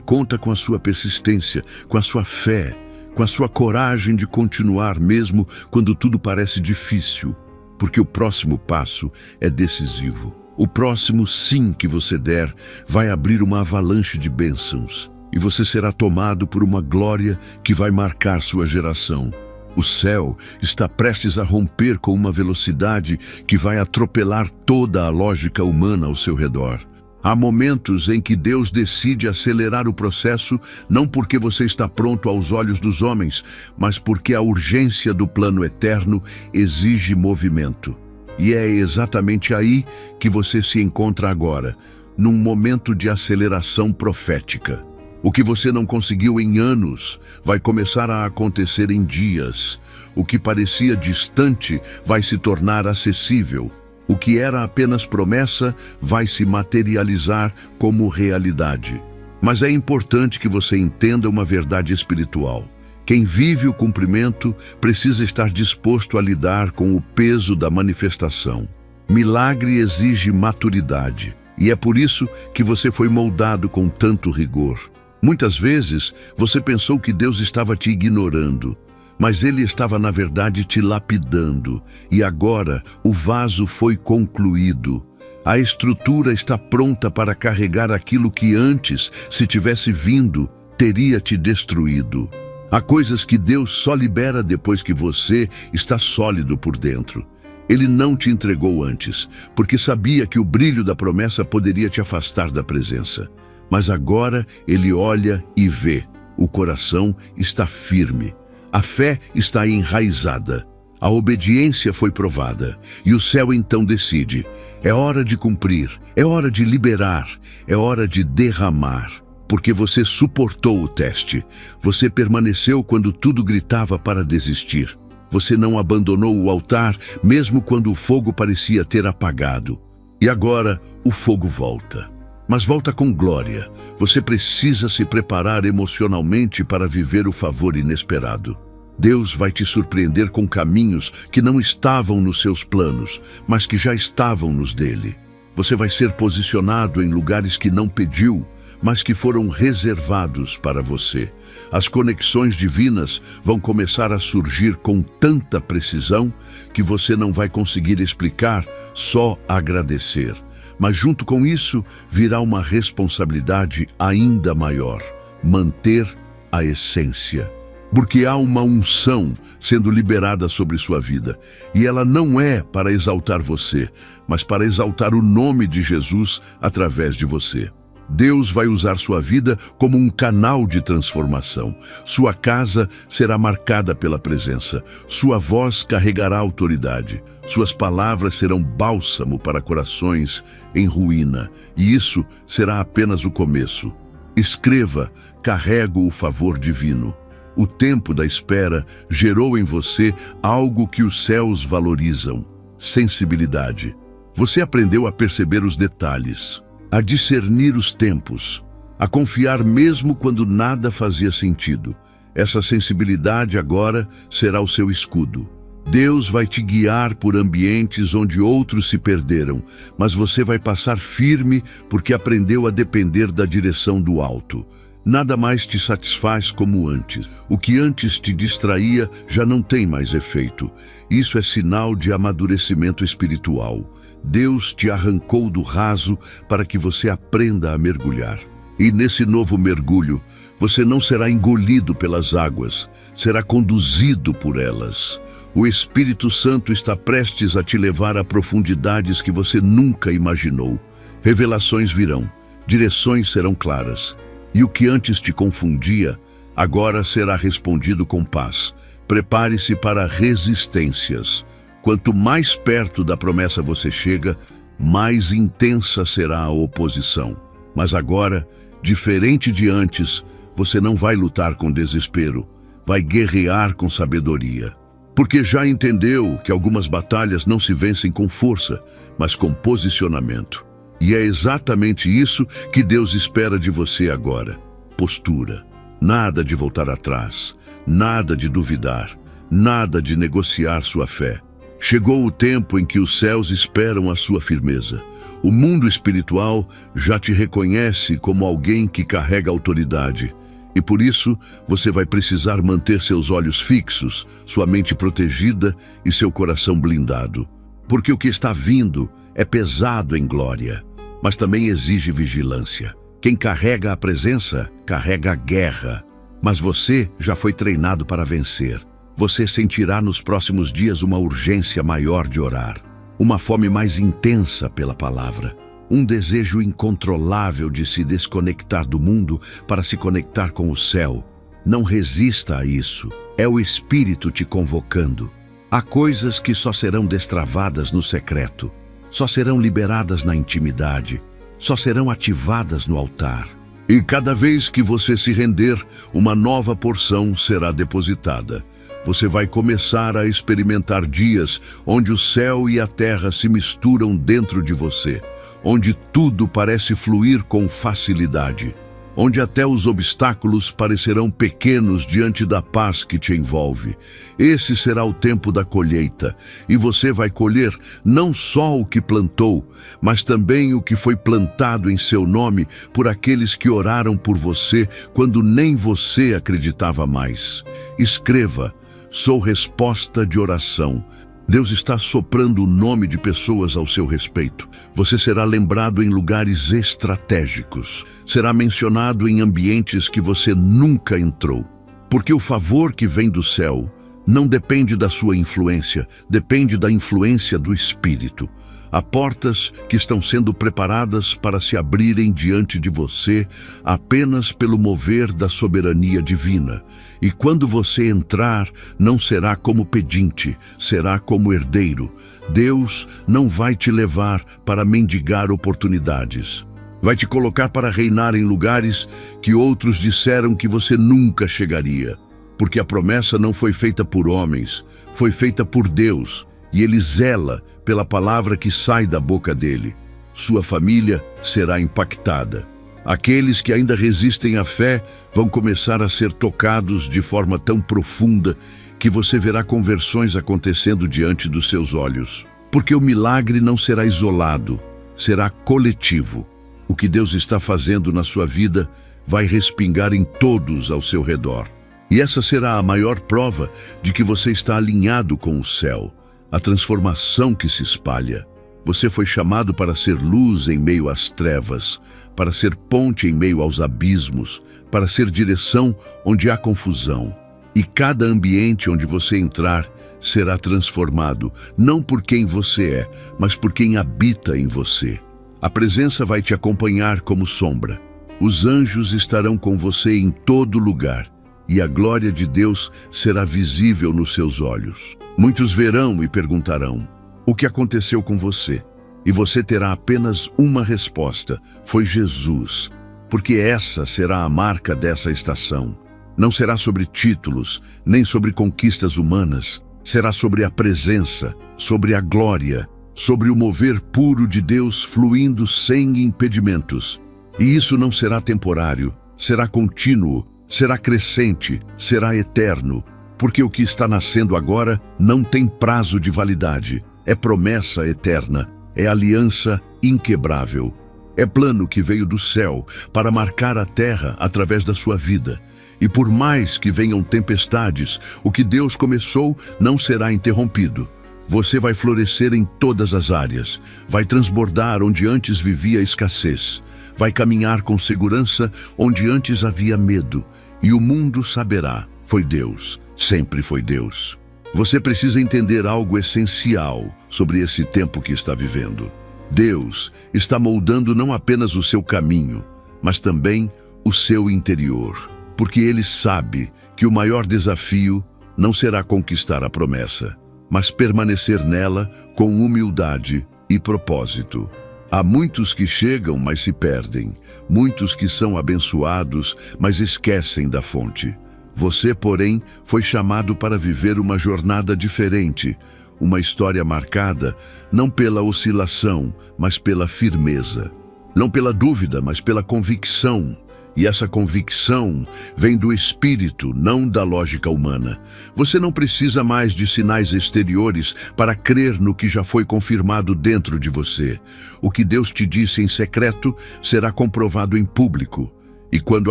conta com a sua persistência, com a sua fé, com a sua coragem de continuar mesmo quando tudo parece difícil. Porque o próximo passo é decisivo. O próximo sim que você der vai abrir uma avalanche de bênçãos. E você será tomado por uma glória que vai marcar sua geração. O céu está prestes a romper com uma velocidade que vai atropelar toda a lógica humana ao seu redor. Há momentos em que Deus decide acelerar o processo, não porque você está pronto aos olhos dos homens, mas porque a urgência do plano eterno exige movimento. E é exatamente aí que você se encontra agora, num momento de aceleração profética. O que você não conseguiu em anos vai começar a acontecer em dias. O que parecia distante vai se tornar acessível. O que era apenas promessa vai se materializar como realidade. Mas é importante que você entenda uma verdade espiritual. Quem vive o cumprimento precisa estar disposto a lidar com o peso da manifestação. Milagre exige maturidade, e é por isso que você foi moldado com tanto rigor. Muitas vezes, você pensou que Deus estava te ignorando, mas Ele estava, na verdade, te lapidando. E agora, o vaso foi concluído. A estrutura está pronta para carregar aquilo que antes, se tivesse vindo, teria te destruído. Há coisas que Deus só libera depois que você está sólido por dentro. Ele não te entregou antes, porque sabia que o brilho da promessa poderia te afastar da presença. Mas agora Ele olha e vê. O coração está firme. A fé está enraizada. A obediência foi provada. E o céu então decide. É hora de cumprir. É hora de liberar. É hora de derramar. Porque você suportou o teste. Você permaneceu quando tudo gritava para desistir. Você não abandonou o altar, mesmo quando o fogo parecia ter apagado. E agora o fogo volta. Mas volta com glória. Você precisa se preparar emocionalmente para viver o favor inesperado. Deus vai te surpreender com caminhos que não estavam nos seus planos, mas que já estavam nos dele. Você vai ser posicionado em lugares que não pediu, mas que foram reservados para você. As conexões divinas vão começar a surgir com tanta precisão que você não vai conseguir explicar, só agradecer. Mas junto com isso, virá uma responsabilidade ainda maior: manter a essência. Porque há uma unção sendo liberada sobre sua vida. E ela não é para exaltar você, mas para exaltar o nome de Jesus através de você. Deus vai usar sua vida como um canal de transformação. Sua casa será marcada pela presença. Sua voz carregará autoridade. Suas palavras serão bálsamo para corações em ruína. E isso será apenas o começo. Escreva: carrego o favor divino. O tempo da espera gerou em você algo que os céus valorizam: sensibilidade. Você aprendeu a perceber os detalhes, a discernir os tempos, a confiar mesmo quando nada fazia sentido. Essa sensibilidade agora será o seu escudo. Deus vai te guiar por ambientes onde outros se perderam, mas você vai passar firme porque aprendeu a depender da direção do alto. Nada mais te satisfaz como antes. O que antes te distraía já não tem mais efeito. Isso é sinal de amadurecimento espiritual. Deus te arrancou do raso para que você aprenda a mergulhar. E nesse novo mergulho, você não será engolido pelas águas, será conduzido por elas. O Espírito Santo está prestes a te levar a profundidades que você nunca imaginou. Revelações virão, direções serão claras. E o que antes te confundia, agora será respondido com paz. Prepare-se para resistências. Quanto mais perto da promessa você chega, mais intensa será a oposição. Mas agora, diferente de antes, você não vai lutar com desespero, vai guerrear com sabedoria. Porque já entendeu que algumas batalhas não se vencem com força, mas com posicionamento. E é exatamente isso que Deus espera de você agora. Postura. Nada de voltar atrás, nada de duvidar, nada de negociar sua fé. Chegou o tempo em que os céus esperam a sua firmeza. O mundo espiritual já te reconhece como alguém que carrega autoridade. E por isso, você vai precisar manter seus olhos fixos, sua mente protegida e seu coração blindado. Porque o que está vindo é pesado em glória, mas também exige vigilância. Quem carrega a presença, carrega a guerra. Mas você já foi treinado para vencer. Você sentirá nos próximos dias uma urgência maior de orar, uma fome mais intensa pela palavra, um desejo incontrolável de se desconectar do mundo para se conectar com o céu. Não resista a isso. É o Espírito te convocando. Há coisas que só serão destravadas no secreto, só serão liberadas na intimidade, só serão ativadas no altar. E cada vez que você se render, uma nova porção será depositada. Você vai começar a experimentar dias onde o céu e a terra se misturam dentro de você, onde tudo parece fluir com facilidade, onde até os obstáculos parecerão pequenos diante da paz que te envolve. Esse será o tempo da colheita, e você vai colher não só o que plantou, mas também o que foi plantado em seu nome por aqueles que oraram por você quando nem você acreditava mais. Escreva: sou resposta de oração. Deus está soprando o nome de pessoas ao seu respeito. Você será lembrado em lugares estratégicos. Será mencionado em ambientes que você nunca entrou. Porque o favor que vem do céu não depende da sua influência, depende da influência do Espírito. Há portas que estão sendo preparadas para se abrirem diante de você apenas pelo mover da soberania divina. E quando você entrar, não será como pedinte, será como herdeiro. Deus não vai te levar para mendigar oportunidades. Vai te colocar para reinar em lugares que outros disseram que você nunca chegaria. Porque a promessa não foi feita por homens, foi feita por Deus. E Ele zela pela palavra que sai da boca dele. Sua família será impactada. Aqueles que ainda resistem à fé vão começar a ser tocados de forma tão profunda que você verá conversões acontecendo diante dos seus olhos. Porque o milagre não será isolado, será coletivo. O que Deus está fazendo na sua vida vai respingar em todos ao seu redor. E essa será a maior prova de que você está alinhado com o céu. A transformação que se espalha. Você foi chamado para ser luz em meio às trevas, para ser ponte em meio aos abismos, para ser direção onde há confusão. E cada ambiente onde você entrar será transformado, não por quem você é, mas por quem habita em você. A presença vai te acompanhar como sombra. Os anjos estarão com você em todo lugar, e a glória de Deus será visível nos seus olhos. Muitos verão e perguntarão: o que aconteceu com você? E você terá apenas uma resposta: foi Jesus. Porque essa será a marca dessa estação. Não será sobre títulos, nem sobre conquistas humanas. Será sobre a presença, sobre a glória, sobre o mover puro de Deus fluindo sem impedimentos. E isso não será temporário, será contínuo, será crescente, será eterno. Porque o que está nascendo agora não tem prazo de validade. É promessa eterna, é aliança inquebrável. É plano que veio do céu para marcar a terra através da sua vida. E por mais que venham tempestades, o que Deus começou não será interrompido. Você vai florescer em todas as áreas, vai transbordar onde antes vivia escassez, vai caminhar com segurança onde antes havia medo, e o mundo saberá: foi Deus. Sempre foi Deus. Você precisa entender algo essencial sobre esse tempo que está vivendo. Deus está moldando não apenas o seu caminho, mas também o seu interior. Porque Ele sabe que o maior desafio não será conquistar a promessa, mas permanecer nela com humildade e propósito. Há muitos que chegam, mas se perdem. Muitos que são abençoados, mas esquecem da fonte. Você, porém, foi chamado para viver uma jornada diferente, uma história marcada não pela oscilação, mas pela firmeza. Não pela dúvida, mas pela convicção. E essa convicção vem do espírito, não da lógica humana. Você não precisa mais de sinais exteriores para crer no que já foi confirmado dentro de você. O que Deus te disse em secreto será comprovado em público. E quando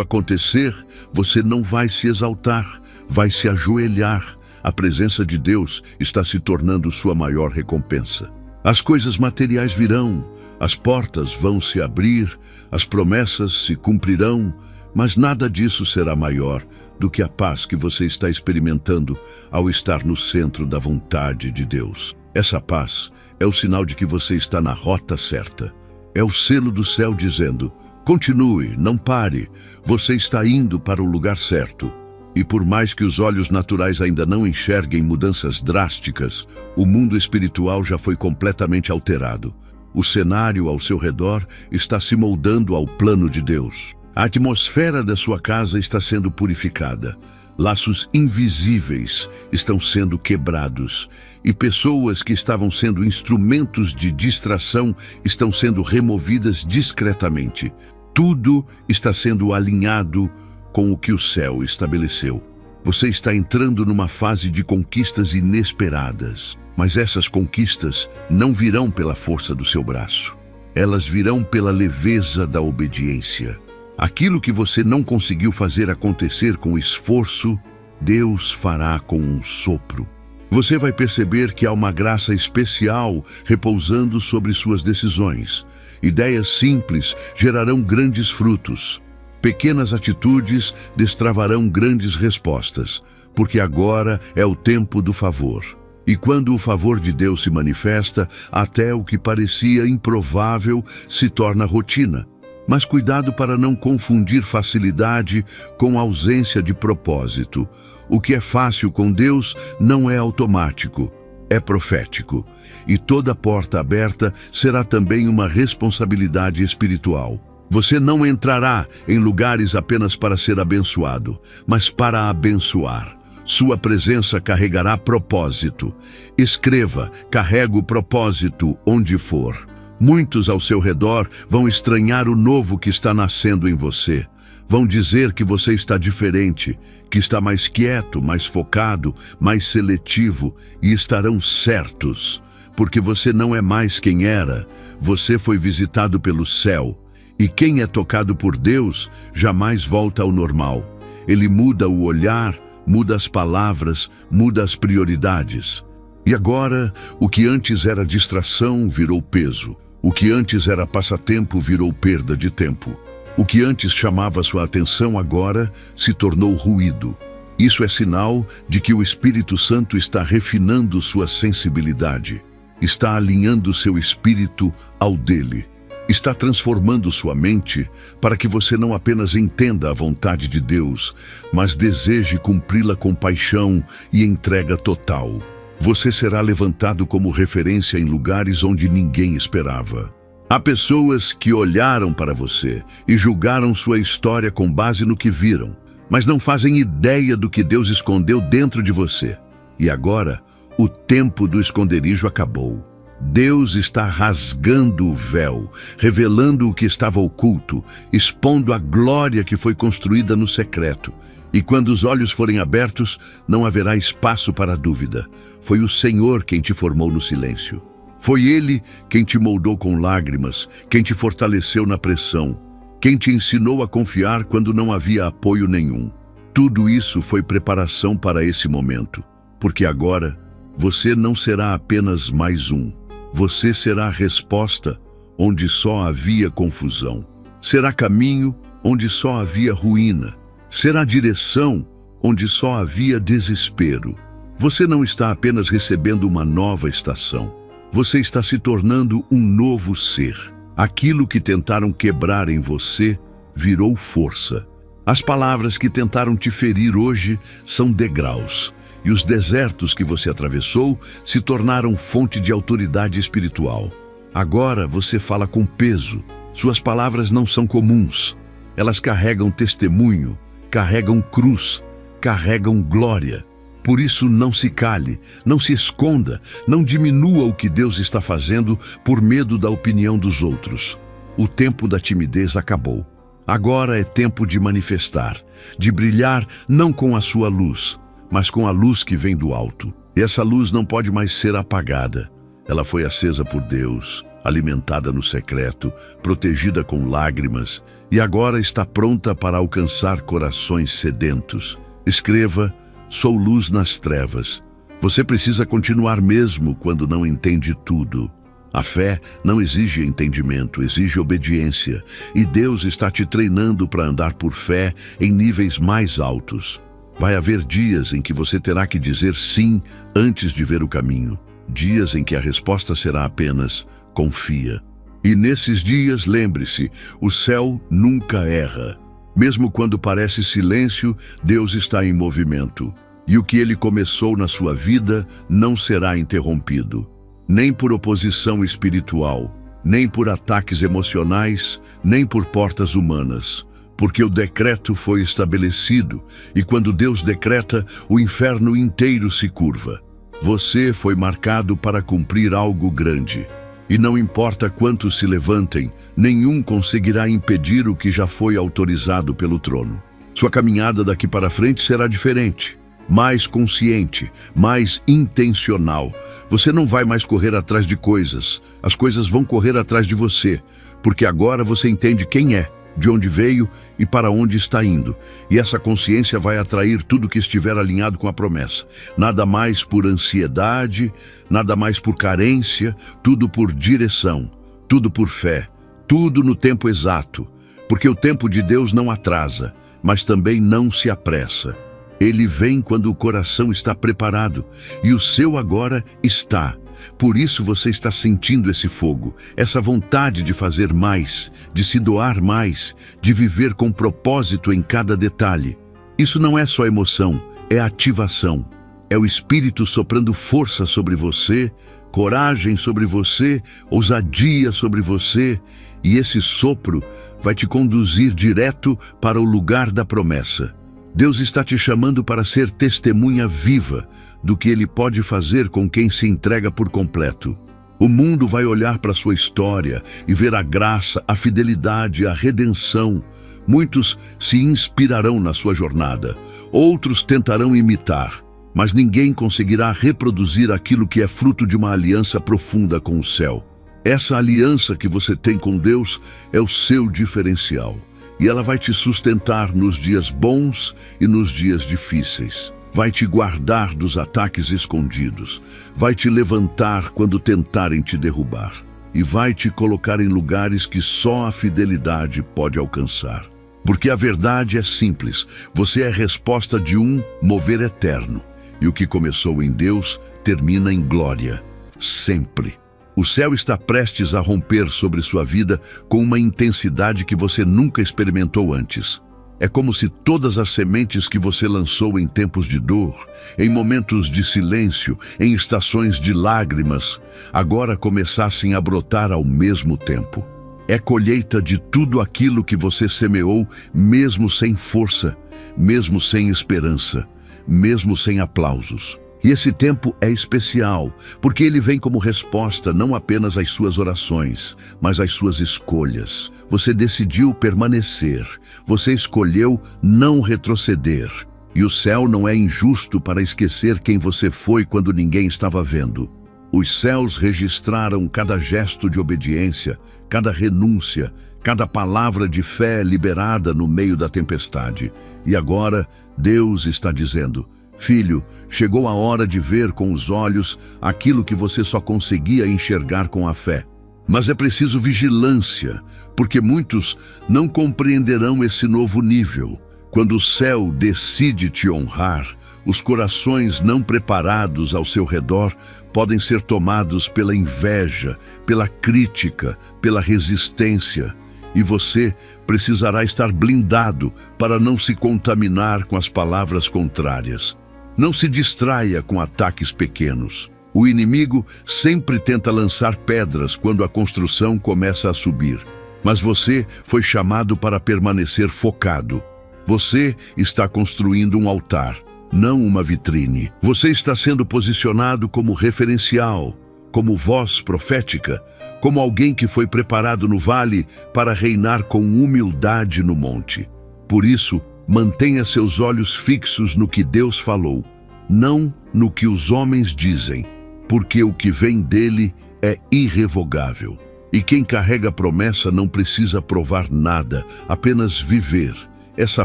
acontecer, você não vai se exaltar, vai se ajoelhar. A presença de Deus está se tornando sua maior recompensa. As coisas materiais virão, as portas vão se abrir, as promessas se cumprirão, mas nada disso será maior do que a paz que você está experimentando ao estar no centro da vontade de Deus. Essa paz é o sinal de que você está na rota certa. É o selo do céu dizendo: continue, não pare, você está indo para o lugar certo. E por mais que os olhos naturais ainda não enxerguem mudanças drásticas, o mundo espiritual já foi completamente alterado. O cenário ao seu redor está se moldando ao plano de Deus. A atmosfera da sua casa está sendo purificada. Laços invisíveis estão sendo quebrados. E pessoas que estavam sendo instrumentos de distração estão sendo removidas discretamente. Tudo está sendo alinhado com o que o céu estabeleceu. Você está entrando numa fase de conquistas inesperadas. Mas essas conquistas não virão pela força do seu braço. Elas virão pela leveza da obediência. Aquilo que você não conseguiu fazer acontecer com esforço, Deus fará com um sopro. Você vai perceber que há uma graça especial repousando sobre suas decisões. Ideias simples gerarão grandes frutos. Pequenas atitudes destravarão grandes respostas, porque agora é o tempo do favor. E quando o favor de Deus se manifesta, até o que parecia improvável se torna rotina. Mas cuidado para não confundir facilidade com ausência de propósito. O que é fácil com Deus não é automático, é profético. E toda porta aberta será também uma responsabilidade espiritual. Você não entrará em lugares apenas para ser abençoado, mas para abençoar. Sua presença carregará propósito. Escreva: carrego propósito onde for. Muitos ao seu redor vão estranhar o novo que está nascendo em você. Vão dizer que você está diferente, que está mais quieto, mais focado, mais seletivo, e estarão certos, porque você não é mais quem era. Você foi visitado pelo céu. E quem é tocado por Deus jamais volta ao normal. Ele muda o olhar, muda as palavras, muda as prioridades. E agora, o que antes era distração virou peso. O que antes era passatempo virou perda de tempo. O que antes chamava sua atenção agora se tornou ruído. Isso é sinal de que o Espírito Santo está refinando sua sensibilidade. Está alinhando seu espírito ao dele. Está transformando sua mente para que você não apenas entenda a vontade de Deus, mas deseje cumpri-la com paixão e entrega total. Você será levantado como referência em lugares onde ninguém esperava. Há pessoas que olharam para você e julgaram sua história com base no que viram, mas não fazem ideia do que Deus escondeu dentro de você. E agora, o tempo do esconderijo acabou. Deus está rasgando o véu, revelando o que estava oculto, expondo a glória que foi construída no secreto. E quando os olhos forem abertos, não haverá espaço para dúvida. Foi o Senhor quem te formou no silêncio. Foi Ele quem te moldou com lágrimas, quem te fortaleceu na pressão, quem te ensinou a confiar quando não havia apoio nenhum. Tudo isso foi preparação para esse momento, porque agora você não será apenas mais um. Você será a resposta onde só havia confusão. Será caminho onde só havia ruína. Será direção onde só havia desespero. Você não está apenas recebendo uma nova estação. Você está se tornando um novo ser. Aquilo que tentaram quebrar em você virou força. As palavras que tentaram te ferir hoje são degraus. E os desertos que você atravessou se tornaram fonte de autoridade espiritual. Agora você fala com peso. Suas palavras não são comuns. Elas carregam testemunho, carregam cruz, carregam glória. Por isso, não se cale, não se esconda, não diminua o que Deus está fazendo por medo da opinião dos outros. O tempo da timidez acabou. Agora é tempo de manifestar, de brilhar não com a sua luz, mas com a luz que vem do alto. E essa luz não pode mais ser apagada. Ela foi acesa por Deus, alimentada no secreto, protegida com lágrimas, e agora está pronta para alcançar corações sedentos. Escreva: sou luz nas trevas. Você precisa continuar mesmo quando não entende tudo. A fé não exige entendimento, exige obediência. E Deus está te treinando para andar por fé em níveis mais altos. Vai haver dias em que você terá que dizer sim antes de ver o caminho. Dias em que a resposta será apenas confia. E nesses dias, lembre-se, o céu nunca erra. Mesmo quando parece silêncio, Deus está em movimento. E o que Ele começou na sua vida não será interrompido. Nem por oposição espiritual, nem por ataques emocionais, nem por portas humanas. Porque o decreto foi estabelecido, e quando Deus decreta, o inferno inteiro se curva. Você foi marcado para cumprir algo grande. E não importa quantos se levantem, nenhum conseguirá impedir o que já foi autorizado pelo trono. Sua caminhada daqui para frente será diferente, mais consciente, mais intencional. Você não vai mais correr atrás de coisas, as coisas vão correr atrás de você, porque agora você entende quem é, de onde veio e para onde está indo. E essa consciência vai atrair tudo que estiver alinhado com a promessa. Nada mais por ansiedade, nada mais por carência, tudo por direção, tudo por fé, tudo no tempo exato. Porque o tempo de Deus não atrasa, mas também não se apressa. Ele vem quando o coração está preparado, e o seu agora está. Por isso você está sentindo esse fogo, essa vontade de fazer mais, de se doar mais, de viver com propósito em cada detalhe. Isso não é só emoção, é ativação. É o Espírito soprando força sobre você, coragem sobre você, ousadia sobre você, e esse sopro vai te conduzir direto para o lugar da promessa. Deus está te chamando para ser testemunha viva do que Ele pode fazer com quem se entrega por completo. O mundo vai olhar para sua história e ver a graça, a fidelidade, a redenção. Muitos se inspirarão na sua jornada, outros tentarão imitar, mas ninguém conseguirá reproduzir aquilo que é fruto de uma aliança profunda com o céu. Essa aliança que você tem com Deus é o seu diferencial, e ela vai te sustentar nos dias bons e nos dias difíceis. Vai te guardar dos ataques escondidos, vai te levantar quando tentarem te derrubar, e vai te colocar em lugares que só a fidelidade pode alcançar. Porque a verdade é simples, você é resposta de um mover eterno, e o que começou em Deus termina em glória, sempre. O céu está prestes a romper sobre sua vida com uma intensidade que você nunca experimentou antes. É como se todas as sementes que você lançou em tempos de dor, em momentos de silêncio, em estações de lágrimas, agora começassem a brotar ao mesmo tempo. É colheita de tudo aquilo que você semeou, mesmo sem força, mesmo sem esperança, mesmo sem aplausos. E esse tempo é especial, porque ele vem como resposta não apenas às suas orações, mas às suas escolhas. Você decidiu permanecer, você escolheu não retroceder. E o céu não é injusto para esquecer quem você foi quando ninguém estava vendo. Os céus registraram cada gesto de obediência, cada renúncia, cada palavra de fé liberada no meio da tempestade. E agora Deus está dizendo: filho, chegou a hora de ver com os olhos aquilo que você só conseguia enxergar com a fé. Mas é preciso vigilância, porque muitos não compreenderão esse novo nível. Quando o céu decide te honrar, os corações não preparados ao seu redor podem ser tomados pela inveja, pela crítica, pela resistência. E você precisará estar blindado para não se contaminar com as palavras contrárias. Não se distraia com ataques pequenos. O inimigo sempre tenta lançar pedras quando a construção começa a subir. Mas você foi chamado para permanecer focado. Você está construindo um altar, não uma vitrine. Você está sendo posicionado como referencial, como voz profética, como alguém que foi preparado no vale para reinar com humildade no monte. Por isso, mantenha seus olhos fixos no que Deus falou, não no que os homens dizem, porque o que vem dele é irrevogável. E quem carrega a promessa não precisa provar nada, apenas viver. Essa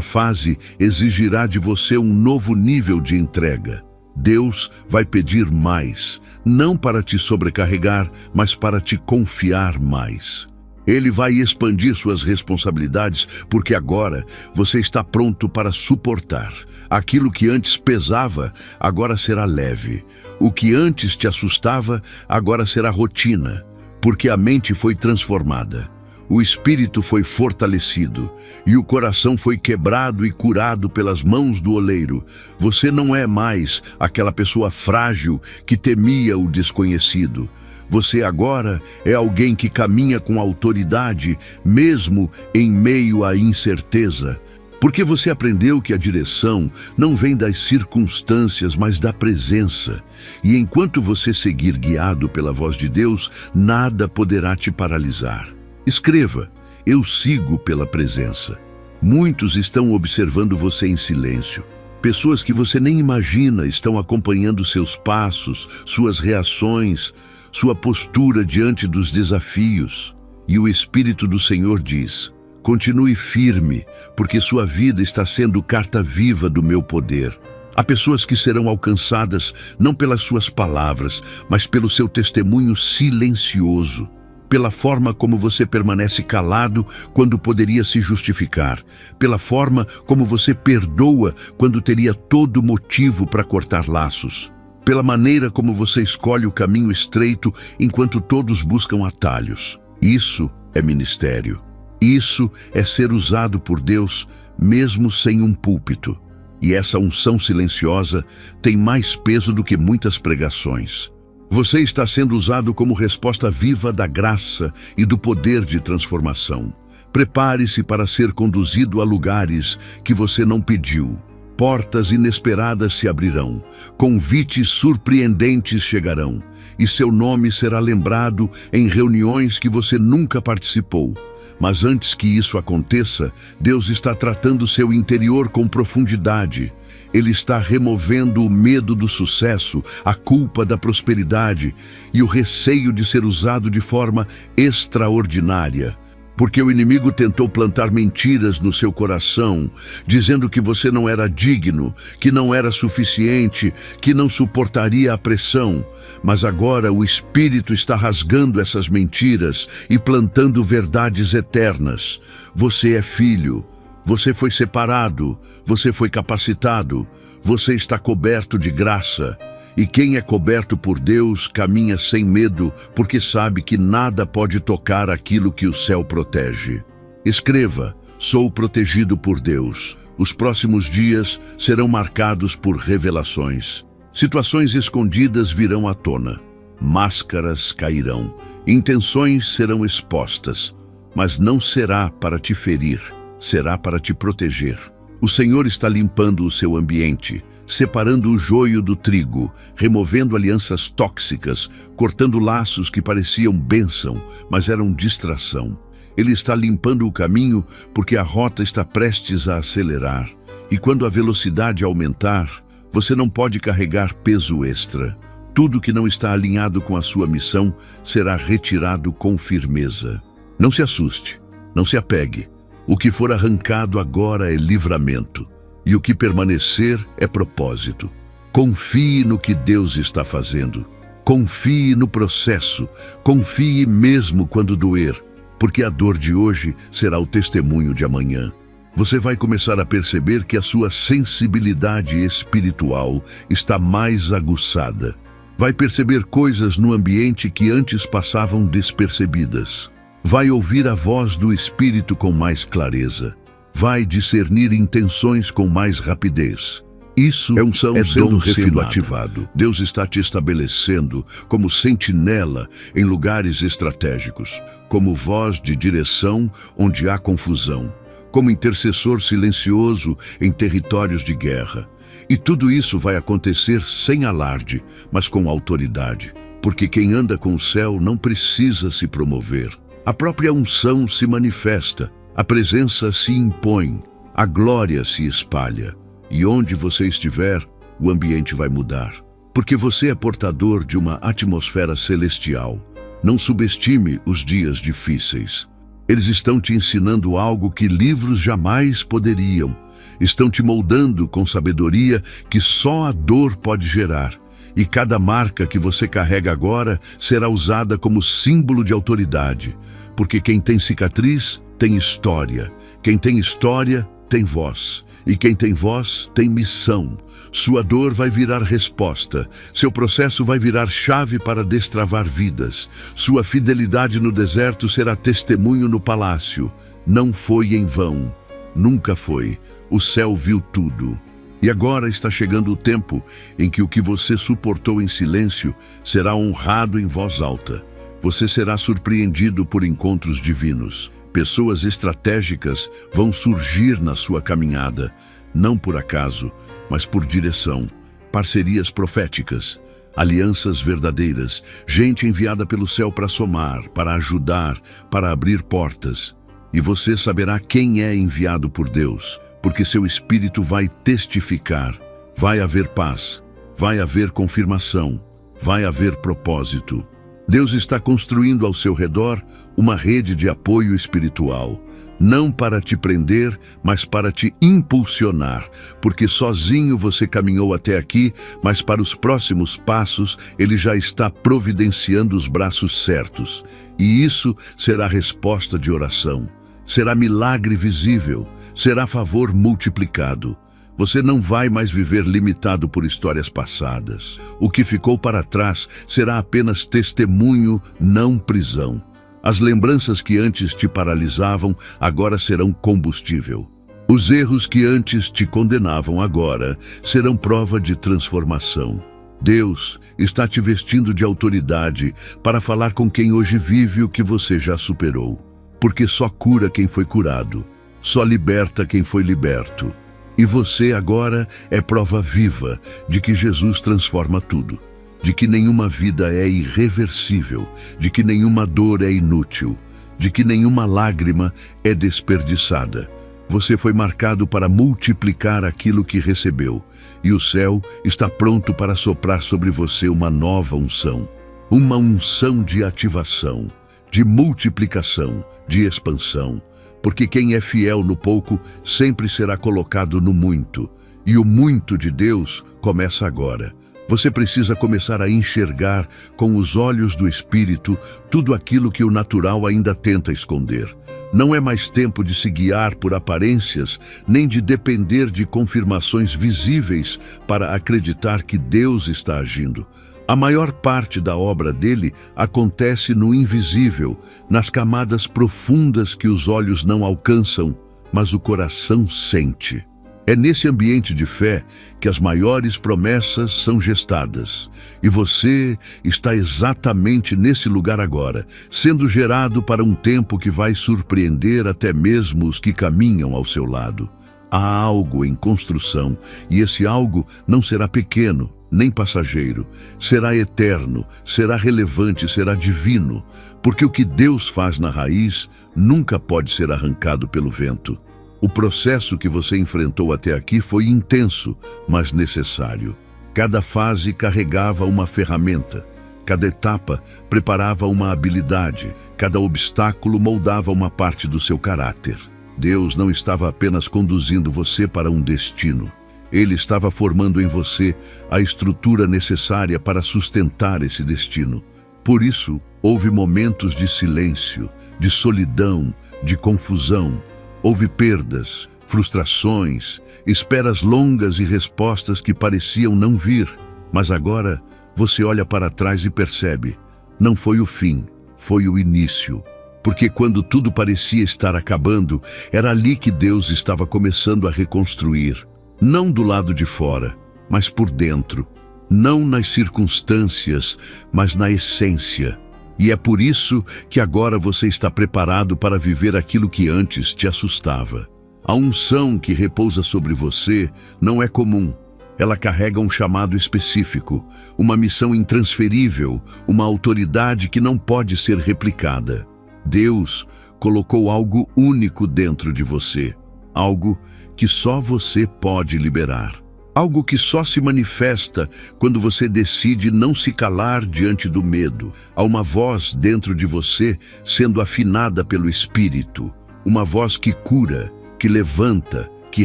fase exigirá de você um novo nível de entrega. Deus vai pedir mais, não para te sobrecarregar, mas para te confiar mais. Ele vai expandir suas responsabilidades, porque agora você está pronto para suportar. Aquilo que antes pesava, agora será leve. O que antes te assustava, agora será rotina, porque a mente foi transformada. O espírito foi fortalecido e o coração foi quebrado e curado pelas mãos do oleiro. Você não é mais aquela pessoa frágil que temia o desconhecido. Você agora é alguém que caminha com autoridade, mesmo em meio à incerteza. Porque você aprendeu que a direção não vem das circunstâncias, mas da presença. E enquanto você seguir guiado pela voz de Deus, nada poderá te paralisar. Escreva: eu sigo pela presença. Muitos estão observando você em silêncio. Pessoas que você nem imagina estão acompanhando seus passos, suas reações, sua postura diante dos desafios. E o Espírito do Senhor diz: continue firme, porque sua vida está sendo carta viva do meu poder. Há pessoas que serão alcançadas não pelas suas palavras, mas pelo seu testemunho silencioso. Pela forma como você permanece calado quando poderia se justificar, pela forma como você perdoa quando teria todo motivo para cortar laços, pela maneira como você escolhe o caminho estreito enquanto todos buscam atalhos. Isso é ministério. Isso é ser usado por Deus mesmo sem um púlpito. E essa unção silenciosa tem mais peso do que muitas pregações. Você está sendo usado como resposta viva da graça e do poder de transformação. Prepare-se para ser conduzido a lugares que você não pediu. Portas inesperadas se abrirão, convites surpreendentes chegarão, e seu nome será lembrado em reuniões que você nunca participou. Mas antes que isso aconteça, Deus está tratando seu interior com profundidade. Ele está removendo o medo do sucesso, a culpa da prosperidade e o receio de ser usado de forma extraordinária. Porque o inimigo tentou plantar mentiras no seu coração, dizendo que você não era digno, que não era suficiente, que não suportaria a pressão. Mas agora o Espírito está rasgando essas mentiras e plantando verdades eternas. Você é filho. Você foi separado, você foi capacitado, você está coberto de graça. E quem é coberto por Deus caminha sem medo, porque sabe que nada pode tocar aquilo que o céu protege. Escreva: sou protegido por Deus. Os próximos dias serão marcados por revelações. Situações escondidas virão à tona. Máscaras cairão. Intenções serão expostas. Mas não será para te ferir. Será para te proteger. O Senhor está limpando o seu ambiente, separando o joio do trigo, removendo alianças tóxicas, cortando laços que pareciam bênção, mas eram distração. Ele está limpando o caminho porque a rota está prestes a acelerar. E quando a velocidade aumentar, você não pode carregar peso extra. Tudo que não está alinhado com a sua missão será retirado com firmeza. Não se assuste, não se apegue. O que for arrancado agora é livramento, e o que permanecer é propósito. Confie no que Deus está fazendo. Confie no processo. Confie mesmo quando doer, porque a dor de hoje será o testemunho de amanhã. Você vai começar a perceber que a sua sensibilidade espiritual está mais aguçada. Vai perceber coisas no ambiente que antes passavam despercebidas. Vai ouvir a voz do Espírito com mais clareza. Vai discernir intenções com mais rapidez. Isso é unção sendo ativado. Deus está te estabelecendo como sentinela em lugares estratégicos, como voz de direção onde há confusão, como intercessor silencioso em territórios de guerra. E tudo isso vai acontecer sem alarde, mas com autoridade, porque quem anda com o céu não precisa se promover. A própria unção se manifesta, a presença se impõe, a glória se espalha. E onde você estiver, o ambiente vai mudar, porque você é portador de uma atmosfera celestial. Não subestime os dias difíceis. Eles estão te ensinando algo que livros jamais poderiam. Estão te moldando com sabedoria que só a dor pode gerar. E cada marca que você carrega agora será usada como símbolo de autoridade. Porque quem tem cicatriz tem história. Quem tem história tem voz. E quem tem voz tem missão. Sua dor vai virar resposta. Seu processo vai virar chave para destravar vidas. Sua fidelidade no deserto será testemunho no palácio. Não foi em vão. Nunca foi. O céu viu tudo. E agora está chegando o tempo em que o que você suportou em silêncio será honrado em voz alta. Você será surpreendido por encontros divinos. Pessoas estratégicas vão surgir na sua caminhada, não por acaso, mas por direção. Parcerias proféticas, alianças verdadeiras, gente enviada pelo céu para somar, para ajudar, para abrir portas. E você saberá quem é enviado por Deus, porque seu espírito vai testificar. Vai haver paz, vai haver confirmação, vai haver propósito. Deus está construindo ao seu redor uma rede de apoio espiritual, não para te prender, mas para te impulsionar, porque sozinho você caminhou até aqui, mas para os próximos passos Ele já está providenciando os braços certos. E isso será resposta de oração, será milagre visível, será favor multiplicado. Você não vai mais viver limitado por histórias passadas. O que ficou para trás será apenas testemunho, não prisão. As lembranças que antes te paralisavam agora serão combustível. Os erros que antes te condenavam agora serão prova de transformação. Deus está te vestindo de autoridade para falar com quem hoje vive o que você já superou. Porque só cura quem foi curado, só liberta quem foi liberto. E você agora é prova viva de que Jesus transforma tudo, de que nenhuma vida é irreversível, de que nenhuma dor é inútil, de que nenhuma lágrima é desperdiçada. Você foi marcado para multiplicar aquilo que recebeu, e o céu está pronto para soprar sobre você uma nova unção. Uma unção de ativação, de multiplicação, de expansão. Porque quem é fiel no pouco sempre será colocado no muito. E o muito de Deus começa agora. Você precisa começar a enxergar com os olhos do Espírito tudo aquilo que o natural ainda tenta esconder. Não é mais tempo de se guiar por aparências, nem de depender de confirmações visíveis para acreditar que Deus está agindo. A maior parte da obra dele acontece no invisível, nas camadas profundas que os olhos não alcançam, mas o coração sente. É nesse ambiente de fé que as maiores promessas são gestadas. E você está exatamente nesse lugar agora, sendo gerado para um tempo que vai surpreender até mesmo os que caminham ao seu lado. Há algo em construção, e esse algo não será pequeno, nem passageiro, será eterno, será relevante, será divino, porque o que Deus faz na raiz nunca pode ser arrancado pelo vento. O processo que você enfrentou até aqui foi intenso, mas necessário. Cada fase carregava uma ferramenta, cada etapa preparava uma habilidade, cada obstáculo moldava uma parte do seu caráter. Deus não estava apenas conduzindo você para um destino. Ele estava formando em você a estrutura necessária para sustentar esse destino. Por isso, houve momentos de silêncio, de solidão, de confusão. Houve perdas, frustrações, esperas longas e respostas que pareciam não vir. Mas agora, você olha para trás e percebe, não foi o fim, foi o início. Porque quando tudo parecia estar acabando, era ali que Deus estava começando a reconstruir. Não do lado de fora, mas por dentro. Não nas circunstâncias, mas na essência. E é por isso que agora você está preparado para viver aquilo que antes te assustava. A unção que repousa sobre você não é comum. Ela carrega um chamado específico, uma missão intransferível, uma autoridade que não pode ser replicada. Deus colocou algo único dentro de você, algo que só você pode liberar. Algo que só se manifesta quando você decide não se calar diante do medo. Há uma voz dentro de você sendo afinada pelo Espírito, uma voz que cura, que levanta, que